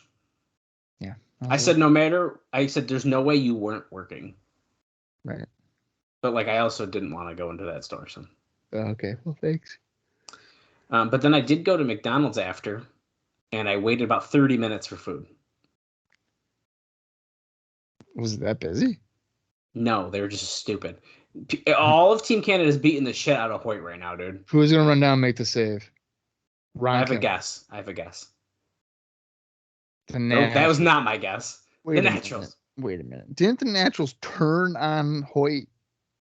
Yeah. I said there's no way you weren't working. Right. But I also didn't want to go into that store. So. Okay. Well, thanks. But then I did go to McDonald's after, and I waited about 30 minutes for food. Was it that busy? No, they were just stupid. All of Team Canada is beating the shit out of Hoyt right now, dude. Who's going to run down and make the save? I have a guess. No, that was not my guess. The Naturals. Wait a minute. Didn't the Naturals turn on Hoyt?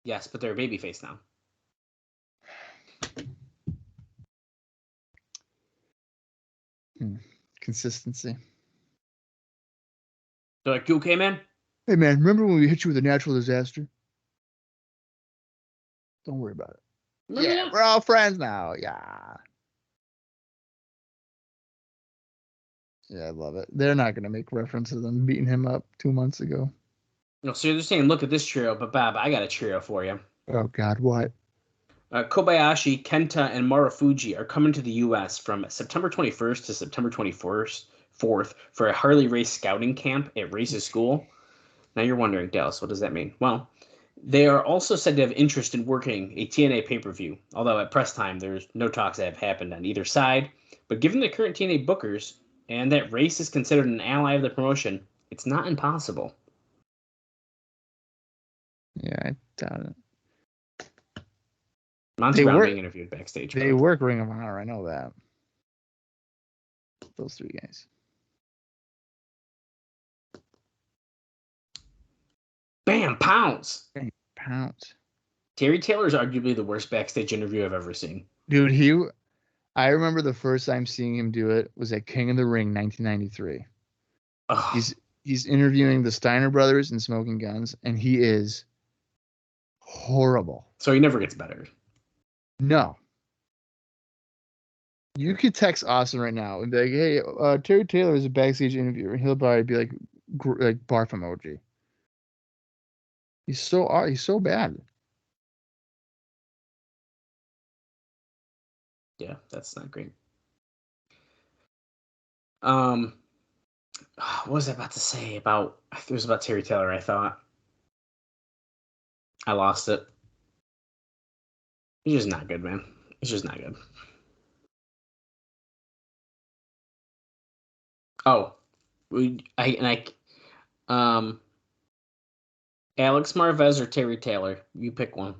Yes, but they're a babyface now. Consistency. They're like, you okay, man? Hey, man, remember when we hit you with a natural disaster? Don't worry about it. Yeah, we're all friends now. Yeah. Yeah, I love it. They're not going to make reference to them beating him up 2 months ago. No, so they're saying, look at this trio, but Bob, I got a trio for you. Oh, God, what? Kobayashi, Kenta, and Marufuji are coming to the U.S. from September 21st to September 4th for a Harley race scouting camp at Race's school. Now you're wondering, Dallas, what does that mean? Well, they are also said to have interest in working a TNA pay-per-view, although at press time there's no talks that have happened on either side. But given the current TNA bookers and that Race is considered an ally of the promotion, it's not impossible. Yeah, I doubt it. Monty Brown being interviewed backstage. They work Ring of Honor. I know that. Those three guys. Bam! Pounce! Pounce. Terry Taylor is arguably the worst backstage interview I've ever seen. Dude, I remember the first time seeing him do it was at King of the Ring 1993. Oh. He's interviewing the Steiner brothers and Smoking Guns, and he is horrible. So he never gets better. No. You could text Austin right now and be like, hey, Terry Taylor is a backstage interviewer. And he'll probably be like barf emoji. He's so bad. Yeah, that's not great. What was I about to say about? It was about Terry Taylor. I thought I lost it. He's just not good, man. He's just not good. Oh, Alex Marvez or Terry Taylor? You pick one.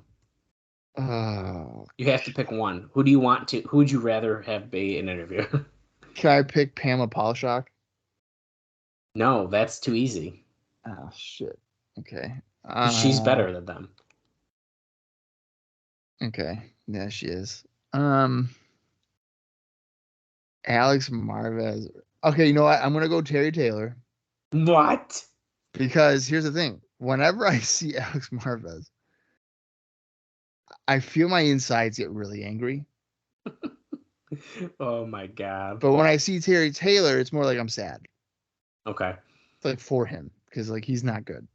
You have to pick one. Who would you rather have be an interviewer? Can I pick Pamela Polshock? No, that's too easy. Oh, shit. Okay. She's better than them. Okay. Yeah, she is. Alex Marvez. Okay, you know what? I'm gonna go Terry Taylor What? because here's the thing. Whenever I see Alex Marvez, I feel my insides get really angry. Oh my god. But when I see Terry Taylor, it's more like I'm sad. Okay. It's like for him because like he's not good.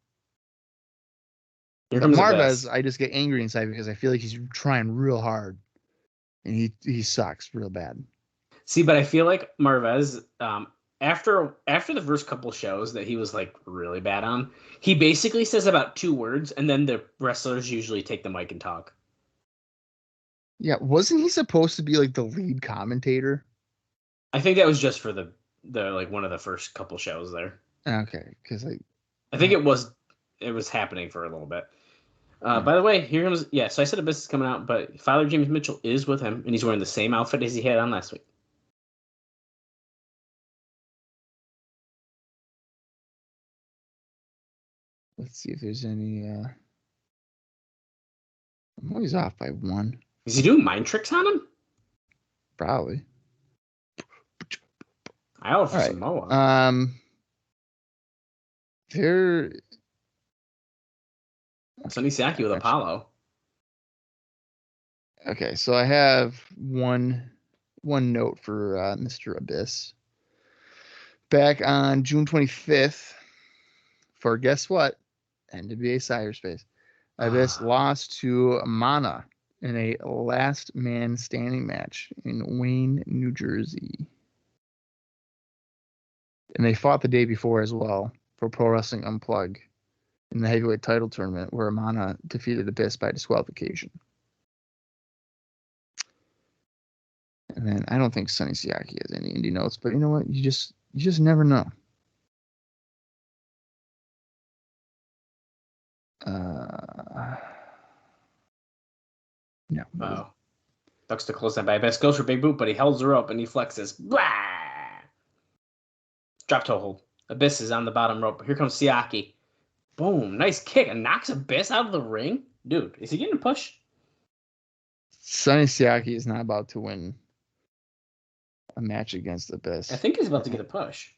Here But comes Marvez, Abyss. I just get angry inside because I feel like he's trying real hard, and he sucks real bad. See, but I feel like Marvez, after the first couple shows that he was like really bad on, he basically says about 2 words, and then the wrestlers usually take the mic and talk. Yeah, wasn't he supposed to be like the lead commentator? I think that was just for the like one of the first couple shows there. Okay, because like I think it was happening for a little bit. By the way, here comes So I said Abyss is coming out, but Father James Mitchell is with him, and he's wearing the same outfit as he had on last week. let's see if there's any. I'm always off by one, Is he doing mind tricks on him? probably. I offer All right. Samoa. There. Sonny Siaki with Apollo. Okay, so I have one note for Mr. Abyss. Back on June 25th, for guess what? NWA Cyberspace. Abyss lost to Mana in a last man standing match in Wayne, New Jersey. And they fought the day before as well for Pro Wrestling Unplugged in the heavyweight title tournament where Mana defeated Abyss by disqualification. And then I don't think Sonny Siaki has any indie notes, but you know what? You just never know. No. Oh. Ducks to close that by Abyss. Goes for big boot, but he holds her up and he flexes. Blah! Drop toe hold. Abyss is on the bottom rope. Here comes Siaki. Boom. Nice kick. And knocks Abyss out of the ring. Dude, is he getting a push? Sonny Siaki is not about to win a match against Abyss. I think he's about to get a push.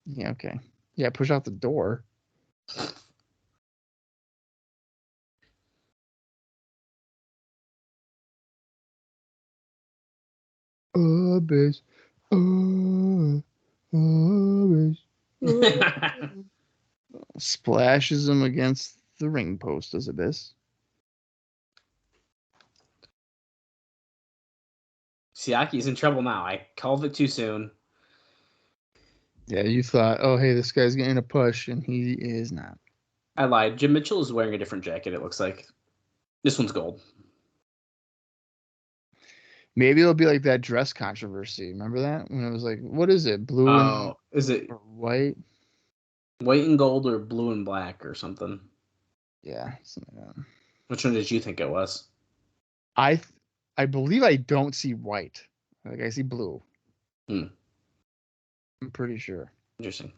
Yeah, okay. Yeah, push out the door. Abyss. Abyss. Splashes him against the ring post as Abyss. Siaki's in trouble now. I called it too soon. Yeah, you thought, oh, hey, this guy's getting a push, and he is not. I lied. Jim Mitchell is wearing a different jacket, it looks like. This one's gold. Maybe it'll be like that dress controversy. Remember that? When it was like, what is it? Blue and is it white? White and gold or blue and black or something? Yeah, something like that. Which one did you think it was? I believe I don't see white. Like I see blue. I'm pretty sure. Interesting.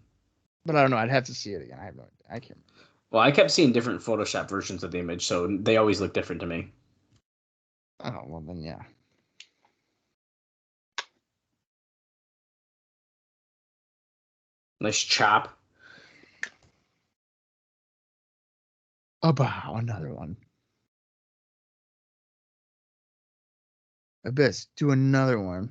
But I don't know. I'd have to see it again. I have no idea. I can't remember. Well, I kept seeing different Photoshop versions of the image, so they always look different to me. Oh, well then, yeah. Nice chop. About another one. Abyss, do another one.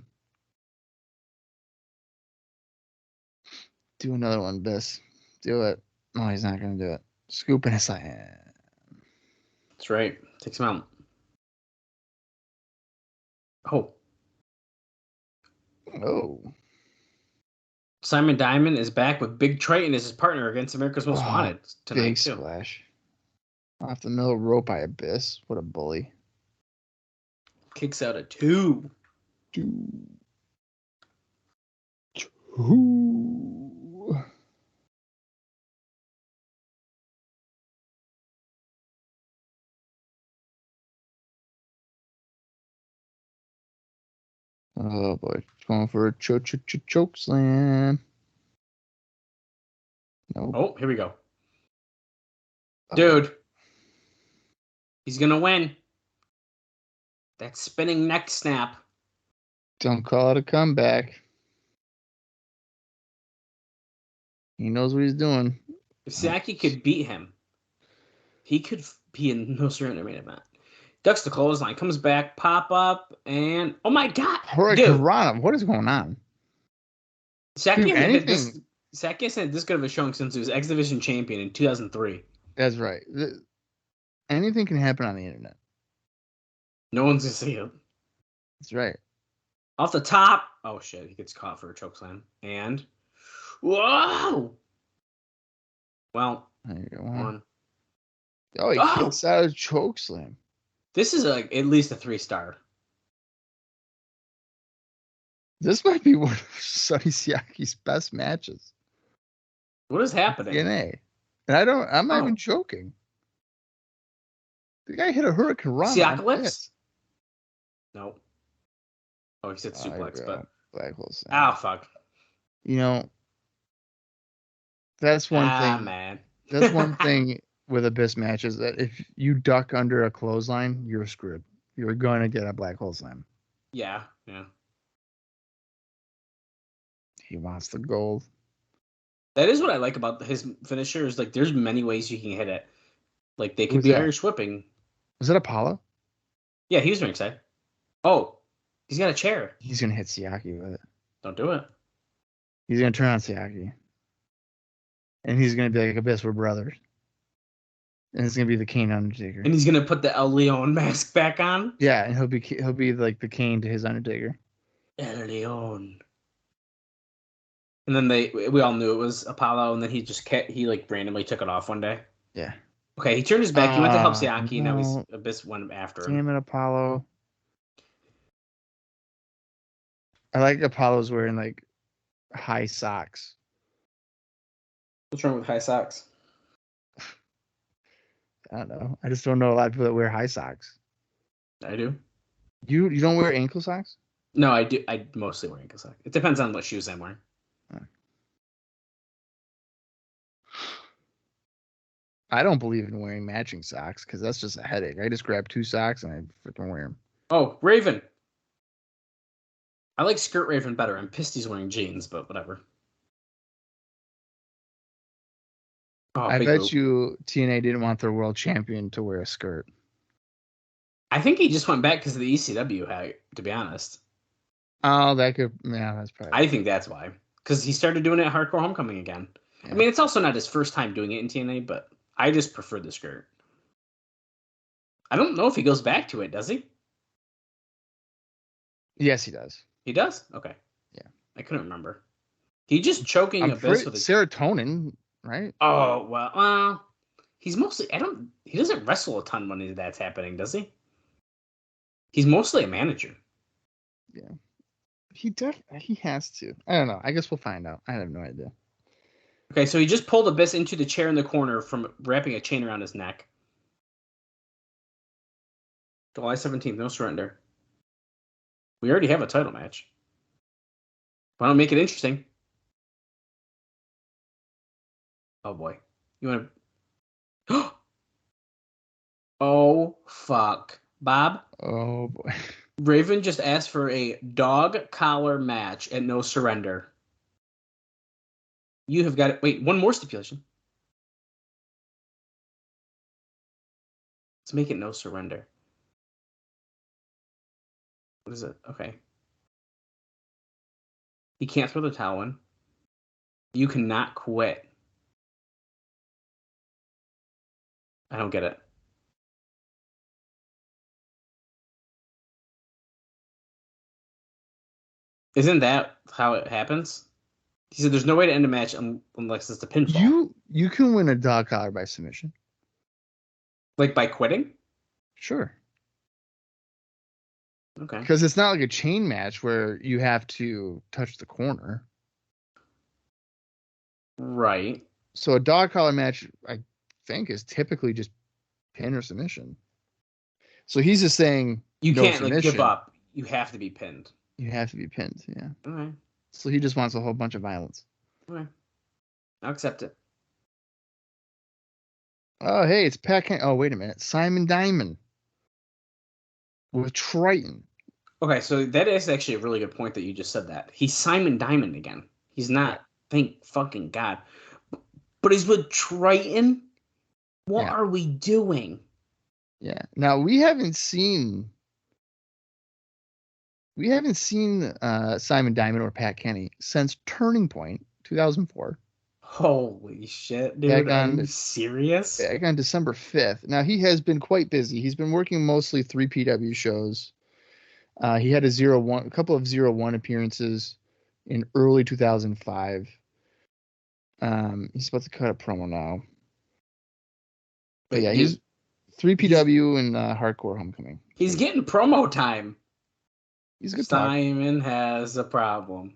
Do another one, Abyss. Do it. No, he's not going to do it. Scoop in his side. That's right. Takes him out. Oh. Oh. Simon Diamond is back with Big Trytan as his partner against America's Most Wanted tonight, big too. Splash. Off the middle rope by Abyss. What a bully. Kicks out at 2. 2. Oh boy, going for a choke slam. Nope. Oh, here we go. Dude. He's going to win. That spinning neck snap. Don't call it a comeback. He knows what he's doing. If Siaki could beat him, he could be in no surrender main event. Ducks the clothesline, comes back, pop up, and oh my god, Hurricane, what is going on? Siaki hasn't had this good of a showing since he was X Division champion in 2003. That's right. Anything can happen on the internet. No one's gonna see it. That's right. Off the top. Oh shit, he gets caught for a chokeslam. And whoa! Well, there you go. One. Oh, he kicks out a chokeslam. This is at least a 3-star. This might be one of Sonny Siaki's best matches. What is happening? TNA. And I'm not even joking. The guy hit a Hurricane Rana. Siakalips? No. Oh, he said suplex, but Black Hole Slam. Oh fuck. You know, that's one thing. Man. That's one thing with Abyss matches, that if you duck under a clothesline, you're screwed. You're going to get a Black Hole Slam. Yeah. He wants the gold. That is what I like about his finisher. Is like there's many ways you can hit it. Like they could be Irish whipping. Was it Apollo? Yeah, he was ringside. Oh, he's got a chair. He's gonna hit Siaki with it. Don't do it. He's gonna turn on Siaki, and he's gonna be like, "Abyss, we're brothers." And it's gonna be the Kane Undertaker. And he's gonna put the El Leon mask back on. Yeah, and he'll be like the Kane to his Undertaker. El Leon. And then we all knew it was Apollo, and then he like randomly took it off one day. Yeah. Okay, he turned his back. He went to help Siaki, and now Abyss went after him. Damn it, Apollo. I like Apollo's wearing like high socks. What's wrong with high socks? I don't know. I just don't know a lot of people that wear high socks. I do. You don't wear ankle socks? No, I do. I mostly wear ankle socks. It depends on what shoes I'm wearing. I don't believe in wearing matching socks because that's just a headache. I just grab 2 socks and I freaking wear them. Oh, Raven. I like Skirt Raven better. I'm pissed he's wearing jeans, but whatever. Oh, I bet you TNA didn't want their world champion to wear a skirt. I think he just went back because of the ECW hat, to be honest. Oh, that's probably. I think that's why. Because he started doing it at Hardcore Homecoming again. Yeah. I mean, it's also not his first time doing it in TNA, but I just prefer the skirt. I don't know if he goes back to it, does he? Yes, he does. He does? Okay. Yeah. I couldn't remember. He just choking Abyss with serotonin, right? Oh, well, he's mostly, he doesn't wrestle a ton when that's happening, does he? He's mostly a manager. Yeah. He has to. I don't know. I guess we'll find out. I have no idea. Okay, so he just pulled Abyss into the chair in the corner from wrapping a chain around his neck. July 17th, no surrender. We already have a title match. Why don't make it interesting? Oh boy. You want to... Oh, fuck. Bob? Oh boy. Raven just asked for a dog collar match at No Surrender. You have got it. Wait, one more stipulation. Let's make it No Surrender. What is it? Okay. You can't throw the towel in. You cannot quit. I don't get it. Isn't that how it happens? He said there's no way to end a match unless it's a pinfall. You can win a dog collar by submission. Like by quitting? Sure. Okay. Because it's not like a chain match where you have to touch the corner. Right. So a dog collar match, I think, is typically just pin or submission. So he's just saying you can't like give up. You have to be pinned. You have to be pinned, yeah. All right. So he just wants a whole bunch of violence. All right. I'll accept it. Oh, hey, it's Pat. Oh, wait a minute. Simon Diamond. with Trytan. Okay, so that is actually a really good point that you just said that. He's Simon Diamond again. He's not, thank fucking God. But he's with Trytan? What are we doing? Yeah. Now, we haven't seen Simon Diamond or Pat Kenny since Turning Point, 2004. Holy shit, dude. Are you serious? Back on December 5th. Now, he has been quite busy. He's been working mostly 3 PW shows. He had a couple of 0-1 appearances in early 2005. He's about to cut a promo now. But yeah, he's 3 PW and Hardcore Homecoming. He's getting promo time. He's a good Simon has a problem.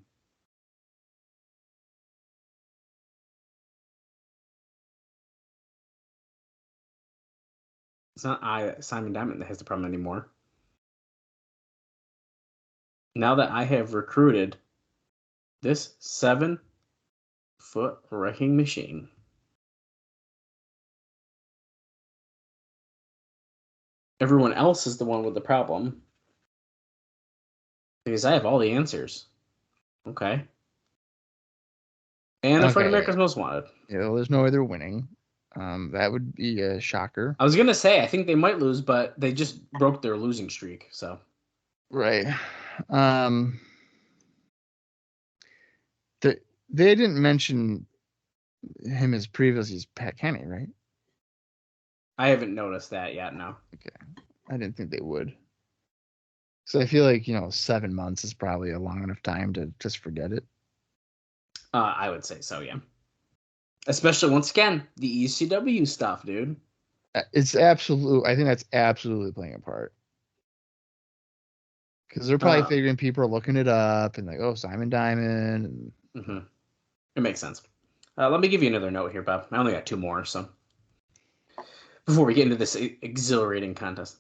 It's not Simon Diamond that has the problem anymore. Now that I have recruited this 7-foot wrecking machine. Everyone else is the one with the problem. Because I have all the answers. Okay. And they're fighting America's Most Wanted. Yeah, well, there's no way they're winning. That would be a shocker. I was going to say, I think they might lose, but they just broke their losing streak, so. Right. They didn't mention him as previously as Pat Kenny, right? I haven't noticed that yet, no. Okay. I didn't think they would. So I feel like, 7 months is probably a long enough time to just forget it. I would say so, yeah. Especially, once again, the ECW stuff, dude. I think that's absolutely playing a part. Because they're probably figuring people are looking it up and like, oh, Simon Diamond. Mm-hmm. It makes sense. Let me give you another note here, Bob. I only got 2 more, so. Before we get into this exhilarating contest.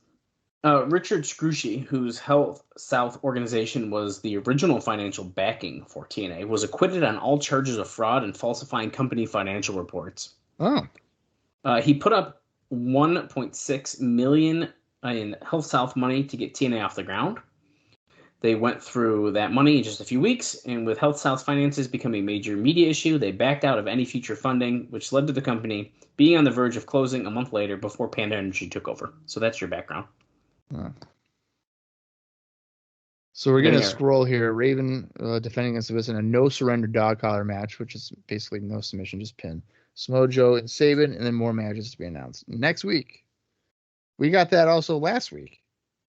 Richard Scrushy, whose Health South organization was the original financial backing for TNA, was acquitted on all charges of fraud and falsifying company financial reports. Oh. He put up $1.6 million in Health South money to get TNA off the ground. They went through that money in just a few weeks, and with Health South finances becoming a major media issue, they backed out of any future funding, which led to the company being on the verge of closing a month later before Panda Energy took over. So that's your background. Huh. So we're going to scroll here. Raven defending against us in a no-surrender dog collar match, which is basically no submission, just pin. Smojo and Saban, and then more matches to be announced next week. We got that also last week,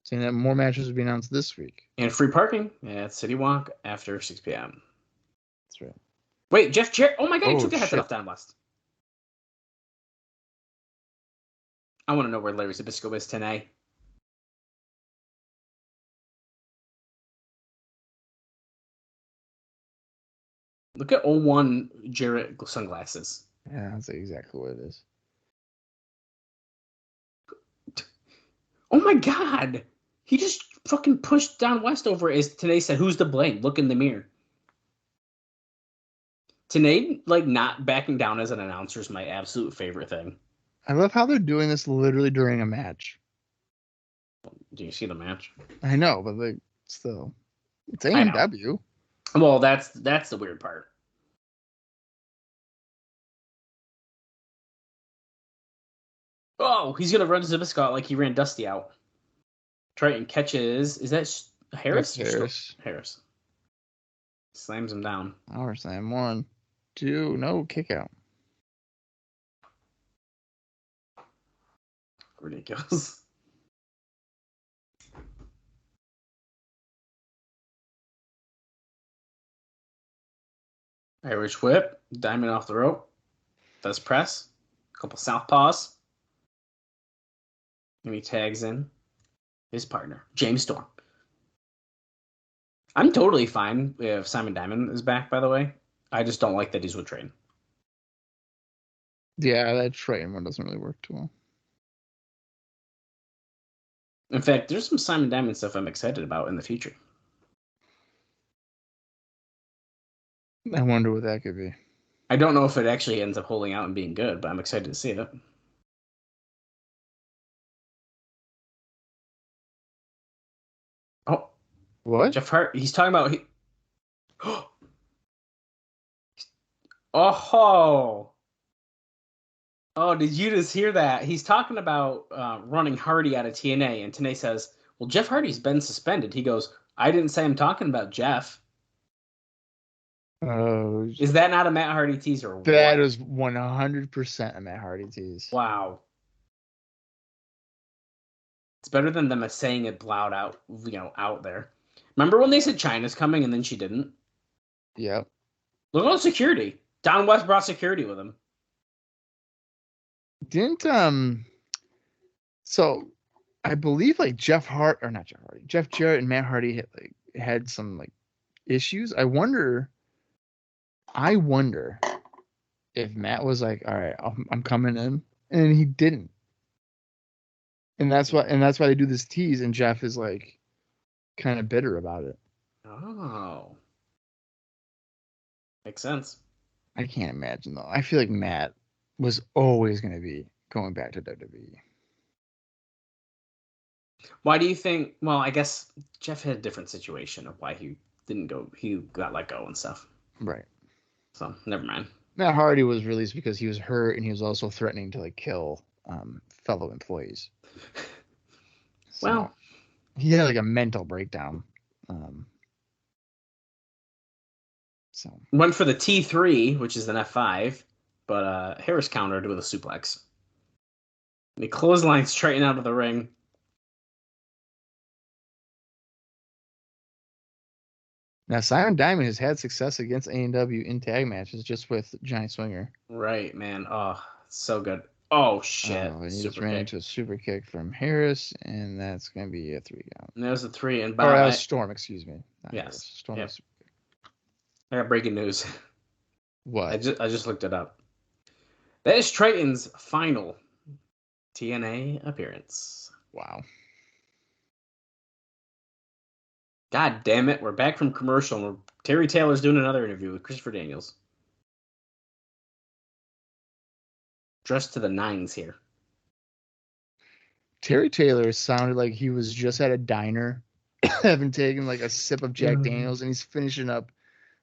saying that more matches will be announced this week. And free parking at City Walk after 6 p.m. That's right. Wait, Jeff Jarrett. Oh my God, he took a head off Down West. I want to know where Larry Zbyszko is tonight. Look at 01 Jarrett sunglasses. Yeah, that's exactly what it is. Oh my God! He just fucking pushed Down West over as Tenay said, who's to blame? Look in the mirror. Tenay, not backing down as an announcer is my absolute favorite thing. I love how they're doing this literally during a match. Do you see the match? I know, but still. It's AMW. Well, that's the weird part. Oh, he's gonna run Zbyszko like he ran Dusty out. Trytan catches. Is that Harris? Harris. Slams him down. Power slam. 1, 2. No kick out. Ridiculous. Irish whip. Diamond off the rope. Does press. Couple southpaws. And he tags in his partner, James Storm. I'm totally fine if Simon Diamond is back, by the way. I just don't like that he's with Trytan. Yeah, that Trytan one doesn't really work too well. In fact, there's some Simon Diamond stuff I'm excited about in the future. I wonder what that could be. I don't know if it actually ends up holding out and being good, but I'm excited to see it. What? Jeff Hart. He's talking about. Oh. Oh, did you just hear that? He's talking about running Hardy out of TNA, and TNA says, well, Jeff Hardy's been suspended. He goes, I didn't say I'm talking about Jeff. Oh, Is that not a Matt Hardy teaser? Or that what? is 100% a Matt Hardy tease. Wow. It's better than them saying it loud out, out there. Remember when they said China's coming and then she didn't? Yep. Look at all the security. Don West brought security with him. Didn't so I believe like Jeff Jarrett and Matt Hardy had some like issues. I wonder if Matt was like, all right, I'm coming in, and he didn't. And that's why they do this tease, and Jeff is like kind of bitter about it. Oh. Makes sense. I can't imagine though. I feel like Matt was always going to be going back to WWE. Why do you think? Well, I guess Jeff had a different situation of why he didn't go. He got let go and stuff. Right. So never mind. Matt Hardy was released because he was hurt, and he was also threatening to like kill fellow employees. So Well, he had like a mental breakdown. So went for the T3, which is an F5, but Harris countered with a suplex. And he clotheslines Trytan out of the ring. now Simon Diamond has had success against A&W in tag matches just with Johnny Swinger. Right, man. Oh, so good. Oh, shit. And he Super just ran kick. into a super kick from Harris, and that's going to be a 3 count. And there's a 3. And Or Storm, excuse me. Not Yes. Harris. Storm. Yep. I got breaking news. What? I just looked it up. That is Trytan's final TNA appearance. Wow. God damn it. We're back from commercial, and Terry Taylor's doing another interview with Christopher Daniels. Dressed to the nines here. Terry Taylor sounded like he was just at a diner, having taken like a sip of Jack Daniels, and he's finishing up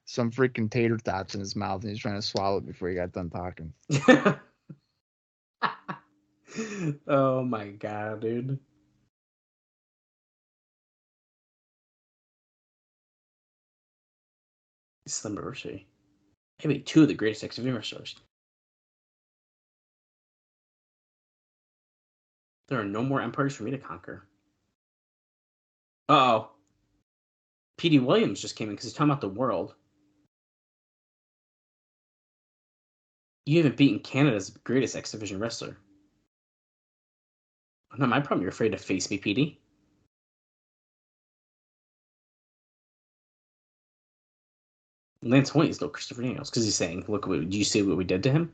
some freaking tater tots in his mouth, and he's trying to swallow it before he got done talking. Oh my god, dude. It's the anniversary. Maybe 2 of the greatest X-Division wrestlers. There are no more empires for me to conquer. Uh-oh. P.D. Williams just came in because he's talking about the world. You haven't beaten Canada's greatest X-Division wrestler. Not my problem. You're afraid to face me, PD. Lance Hoyt is no Christopher Daniels because he's saying, "Look, do you see what we did to him?"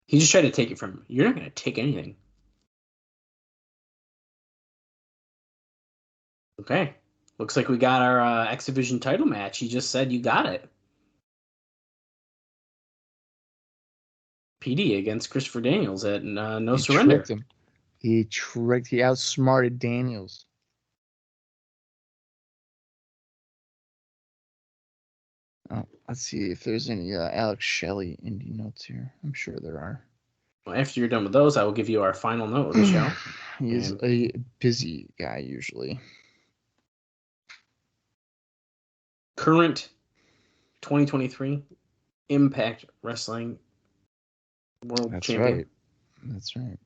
He just tried to take it from him. You're not going to take anything. Okay. Looks like we got our X Division title match. He just said you got it. PD against Christopher Daniels at No Surrender. Tricked him. He outsmarted Daniels. Oh, let's see if there's any Alex Shelley indie notes here. I'm sure there are. Well, after you're done with those, I will give you our final note of the show. He is a busy guy usually. Current 2023 Impact Wrestling World Champion. Right. That's right.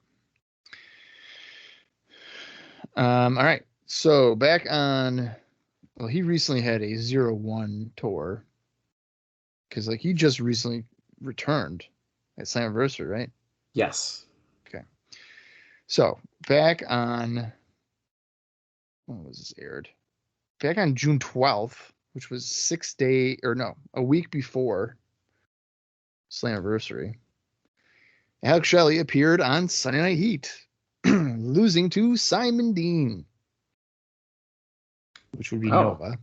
All right. So back on, well, he recently had a 0-1 tour because like he just recently returned at Slammiversary, right? Yes. Okay. So back on, when was this aired? Back on June 12th, which was a week before Slammiversary, Alex Shelley appeared on Sunday Night Heat, losing to Simon Dean, which would be Nova.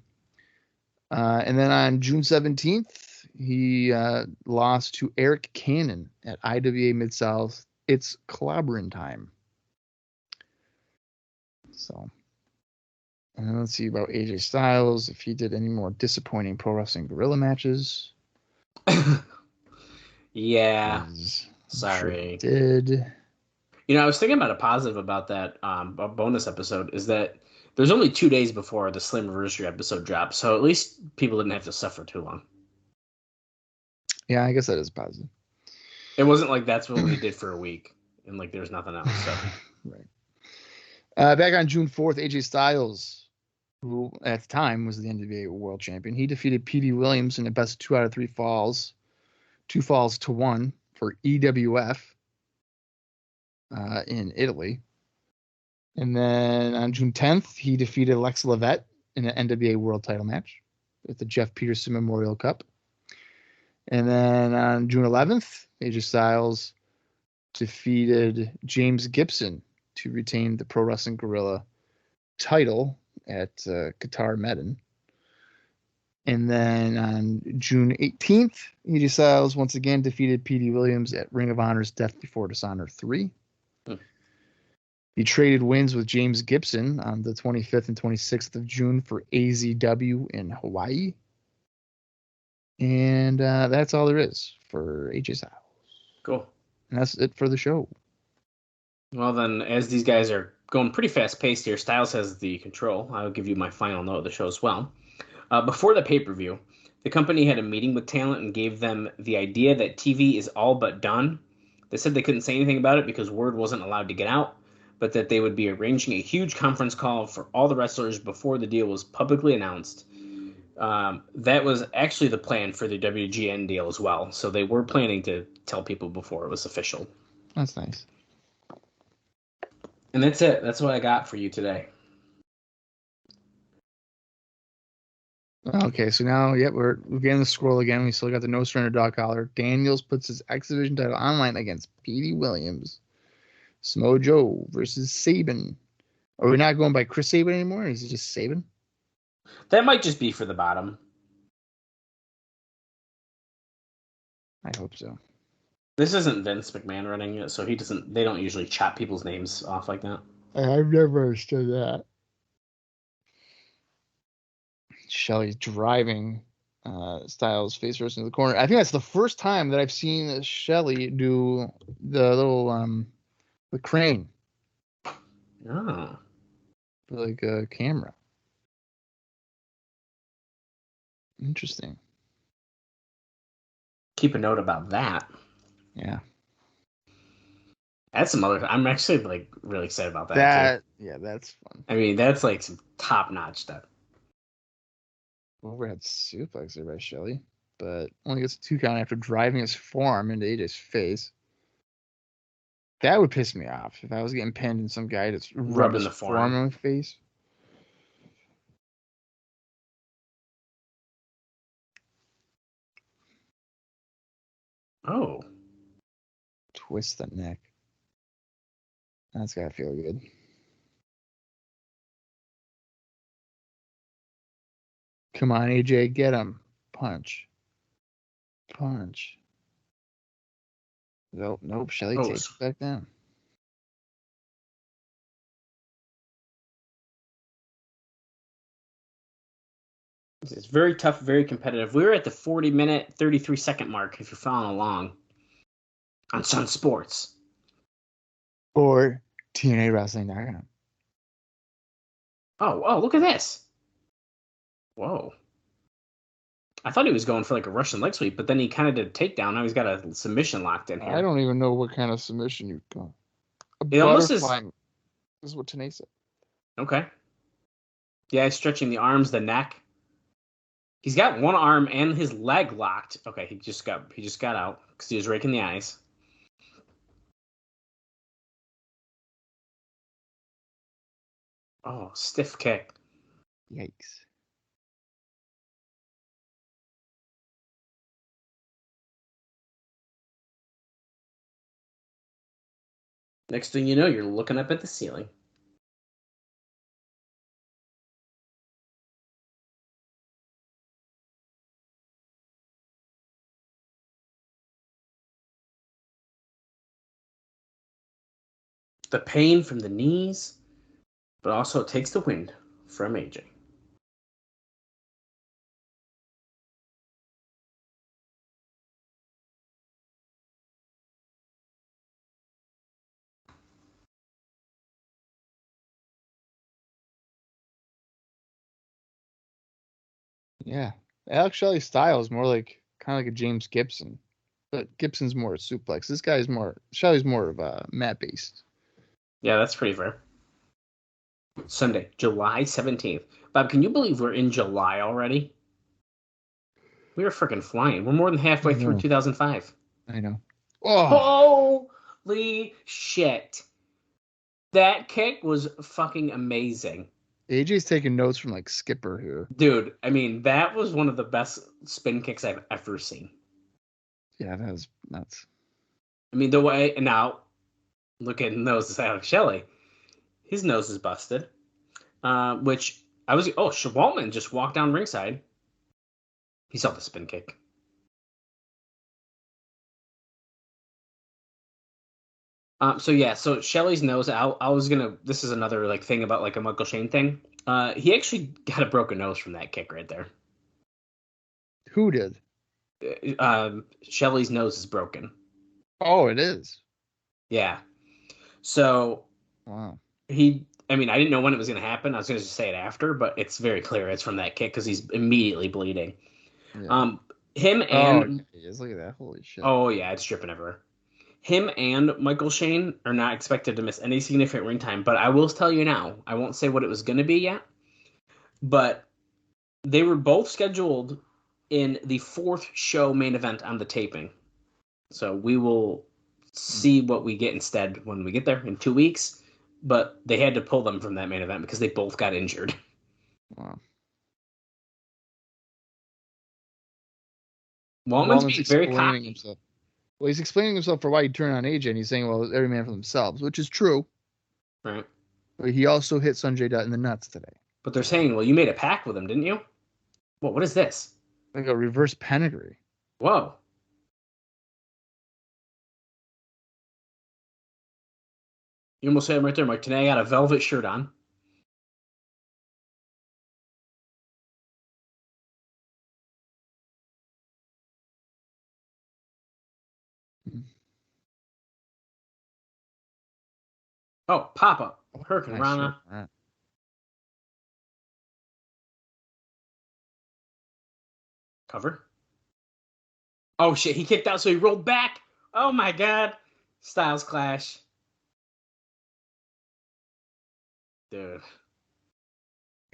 And then on June 17th, he lost to Eric Cannon at IWA Mid-South. It's Clobbering Time. So, and then let's see about AJ Styles, if he did any more disappointing Pro Wrestling Guerrilla matches. Yeah. I'm Sorry. sure he did. You know, I was thinking about a positive about that bonus episode is that there's only 2 days before the Slammiversary episode drops, so at least people didn't have to suffer too long. Yeah, I guess that is positive. It wasn't like that's what we did for a week and like there's nothing else. So. Right. Back on June 4th, AJ Styles, who at the time was the NWA World Champion, he defeated Petey Williams in a best 2 out of 3 falls, 2 falls to 1 for EWF in Italy. And then on June 10th, he defeated Alex Levette in an NWA World Title match at the Jeff Peterson Memorial Cup. And then on June 11th, AJ Styles defeated James Gibson to retain the Pro Wrestling Guerrilla title at Qatar Medan. And then on June 18th, AJ Styles once again defeated Petey Williams at Ring of Honor's Death Before Dishonor 3. He traded wins with James Gibson on the 25th and 26th of June for AZW in Hawaii. And that's all there is for AJ Styles. Cool. And that's it for the show. Well, then, as these guys are going pretty fast-paced here, Styles has the control. I'll give you my final note of the show as well. Before the pay-per-view, the company had a meeting with talent and gave them the idea that TV is all but done. They said they couldn't say anything about it because word wasn't allowed to get out, but that they would be arranging a huge conference call for all the wrestlers before the deal was publicly announced. That was actually the plan for the WGN deal as well, so they were planning to tell people before it was official. That's nice. And that's it. That's what I got for you today. Okay, so now, we're getting the scroll again. We still got the No Surrender dog collar. Daniels puts his X Division title online against Petey Williams. Samoa Joe versus Saban. Are we not going by Chris Saban anymore? Is it just Saban? That might just be for the bottom. I hope so. This isn't Vince McMahon running it, so they don't usually chop people's names off like that. I've never understood that. Shelley's driving Styles face first into the corner. I think that's the first time that I've seen Shelley do the little the crane. Oh. Like a camera. Interesting. Keep a note about that. Yeah. That's some other. I'm actually like really excited about that. Yeah, that's fun. I mean, that's like some top-notch stuff. Overhead suplex there by Shelley, but only gets a 2 count after driving his forearm into AJ's face. That would piss me off if I was getting pinned and some guy that's rubbing the forearm on my face. Oh. Twist the neck. That's gotta feel good. Come on, AJ, get him. Punch. Nope. Shelley takes it back down. It's very tough, very competitive. We were at the 40-minute, 33-second mark, if you're following along, on Sun Sports. Or TNA Wrestling.com. Oh, look at this. Whoa. I thought he was going for like a Russian leg sweep, but then he kind of did a takedown. Now he's got a submission locked in here. I don't even know what kind of submission you've got. It almost is. This is what Tanay said. Okay. Yeah, he's stretching the arms, the neck. He's got one arm and his leg locked. Okay, he just got out because he was raking the eyes. Oh, stiff kick. Yikes. Next thing you know, you're looking up at the ceiling. The pain from the knees, but also it takes the wind from AJ. Yeah. Alex Shelley's style is more like kind of like a James Gibson. But Gibson's more suplex. This guy's more Shelley's more of a mat based. Yeah, that's pretty fair. Sunday, July 17th. Bob, can you believe we're in July already? We are freaking flying. We're more than halfway through 2005. I know. Oh, Holy shit. That kick was fucking amazing. AJ's taking notes from like Skipper here. Dude, I mean, that was one of the best spin kicks I've ever seen. Yeah, that was nuts. I mean, the way, and now, look at nose of Alex Shelley. His nose is busted. Which, Waltman just walked down ringside. He saw the spin kick. So Shelley's nose, this is another like thing about like a Michael Shane thing. He actually got a broken nose from that kick right there. Who did? Shelley's nose is broken. Oh, it is. Yeah. So, wow. I didn't know when it was going to happen. I was going to say it after, but it's very clear it's from that kick because he's immediately bleeding. Yeah. Look at that. Holy shit. Oh, yeah, it's dripping everywhere. Him and Michael Shane are not expected to miss any significant ring time, but I will tell you now, I won't say what it was going to be yet, but they were both scheduled in the 4th show main event on the taping. So we will see what we get instead when we get there in 2 weeks, but they had to pull them from that main event because they both got injured. Wow. Waltman's being very cocky. Himself. Well, he's explaining himself for why he turned on AJ, and he's saying, well, every man for themselves, which is true. Right. But he also hit Sonjay Dutt in the nuts today. But they're saying, well, you made a pact with him, didn't you? What is this? Like a reverse pedigree. Whoa. You almost had him right there, Mike. Today I got a velvet shirt on. Oh, Papa. Hurricane Rana. Sure. Cover. Oh, shit. He kicked out, so he rolled back. Oh, my God. Styles clash. Dude.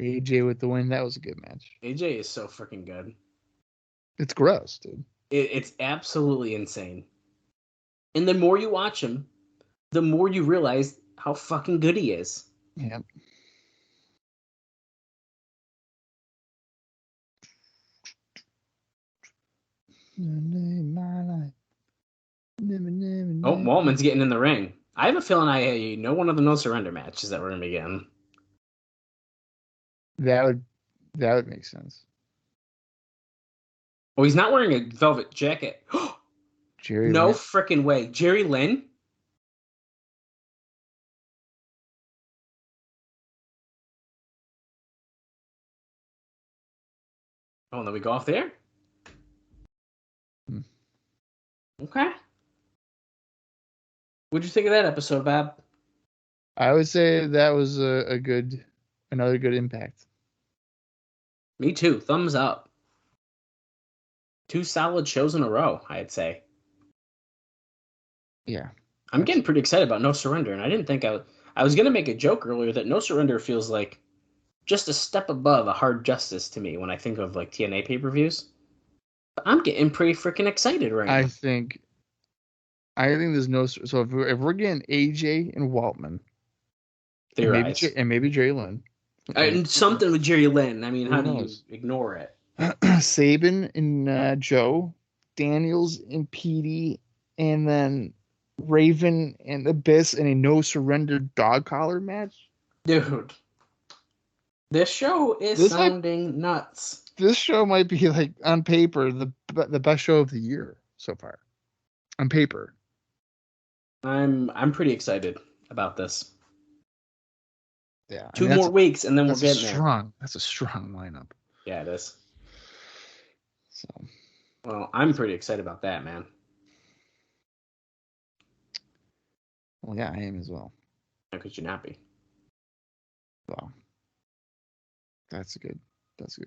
AJ with the win. That was a good match. AJ is so freaking good. It's gross, dude. It's absolutely insane. And the more you watch him, the more you realize how fucking good he is. Yep. Oh, Waltman's getting in the ring. I have a feeling I know one of the no surrender matches that we're gonna be getting. That would make sense. Oh, he's not wearing a velvet jacket. Jerry no Lynn. freaking way. Jerry Lynn? Oh, and then we go off there? Okay. What'd you think of that episode, Bob? I would say that was another good impact. Me too. Thumbs up. 2 solid shows in a row, I'd say. Yeah. I'm getting pretty excited about No Surrender, and I didn't think I was going to make a joke earlier that No Surrender feels like just a step above a Hard Justice to me when I think of like TNA pay-per-views. But I'm getting pretty freaking excited right now. I think there's no, so if we're getting AJ and Waltman, and maybe Jerry Lynn, and something with Jerry Lynn. I mean, how do you ignore it? Sabin and Joe, Daniels and Petey, and then Raven and Abyss in a no surrender dog collar match. Dude, this show is sounding nuts. This show might be like on paper the best show of the year so far. On paper, I'm pretty excited about this. Yeah. Two more weeks, and then we're that's getting there. That's a strong lineup. Yeah, it is. So, Well, I'm pretty excited about that, man. well, yeah, I am as well. How could you not be? Well, that's a good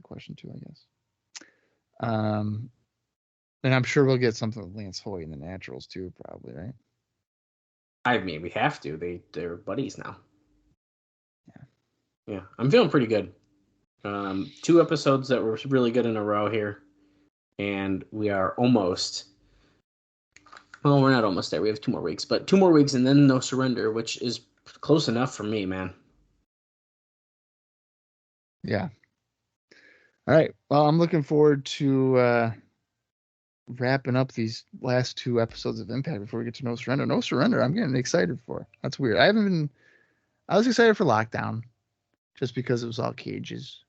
question too, I guess. And I'm sure we'll get something with Lance Hoyt in the Naturals too, probably, right? I mean, we have to. They're buddies now. Yeah. Yeah, I'm feeling pretty good. 2 episodes that were really good in a row here, and we are almost. Well, we're not almost there. We have 2 more weeks, but 2 more weeks, and then No Surrender, which is close enough for me, man. Yeah. All right. Well, I'm looking forward to wrapping up these last 2 episodes of Impact before we get to No Surrender. No Surrender, I'm getting excited for. That's weird. I was excited for Lockdown just because it was all cages.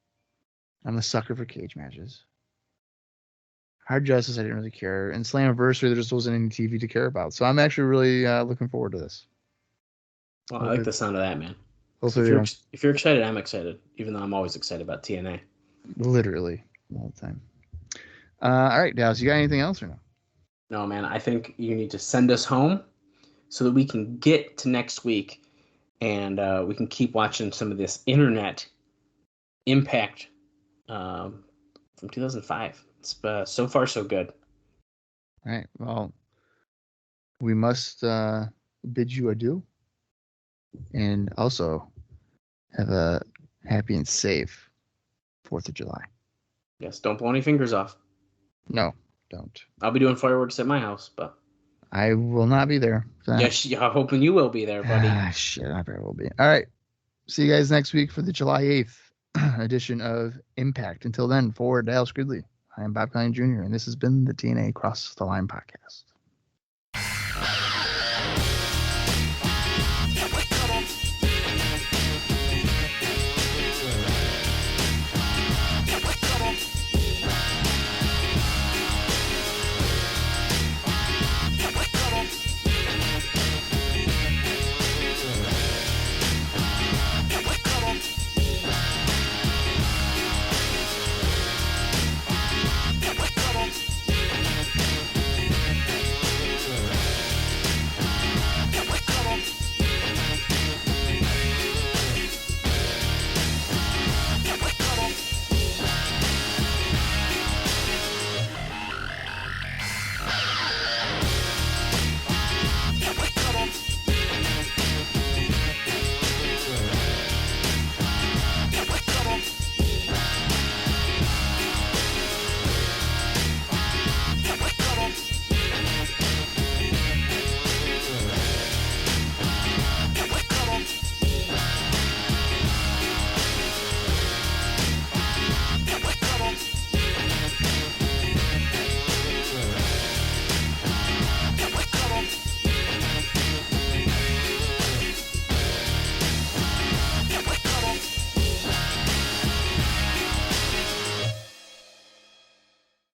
I'm a sucker for cage matches. Hard Justice, I didn't really care. And Slammiversary, there just wasn't any TV to care about. So I'm actually really looking forward to this. Well, I like the sound of that, man. If you're excited, I'm excited, even though I'm always excited about TNA. Literally all the time. All right, Dallas, you got anything else or no? No, man, I think you need to send us home so that we can get to next week and we can keep watching some of this internet Impact from 2005. It's so far so good. All right. Well, we must bid you adieu, and also have a happy and safe 4th of July. Yes, don't blow any fingers off. No, don't. I'll be doing fireworks at my house, but I will not be there. yes, I'm hoping you will be there, buddy. Shit, I very will be. All right. See you guys next week for the July 8th edition of Impact. Until then, for Alex Gridley, I am Bob Colling Jr., and this has been the TNA Cross the Line podcast.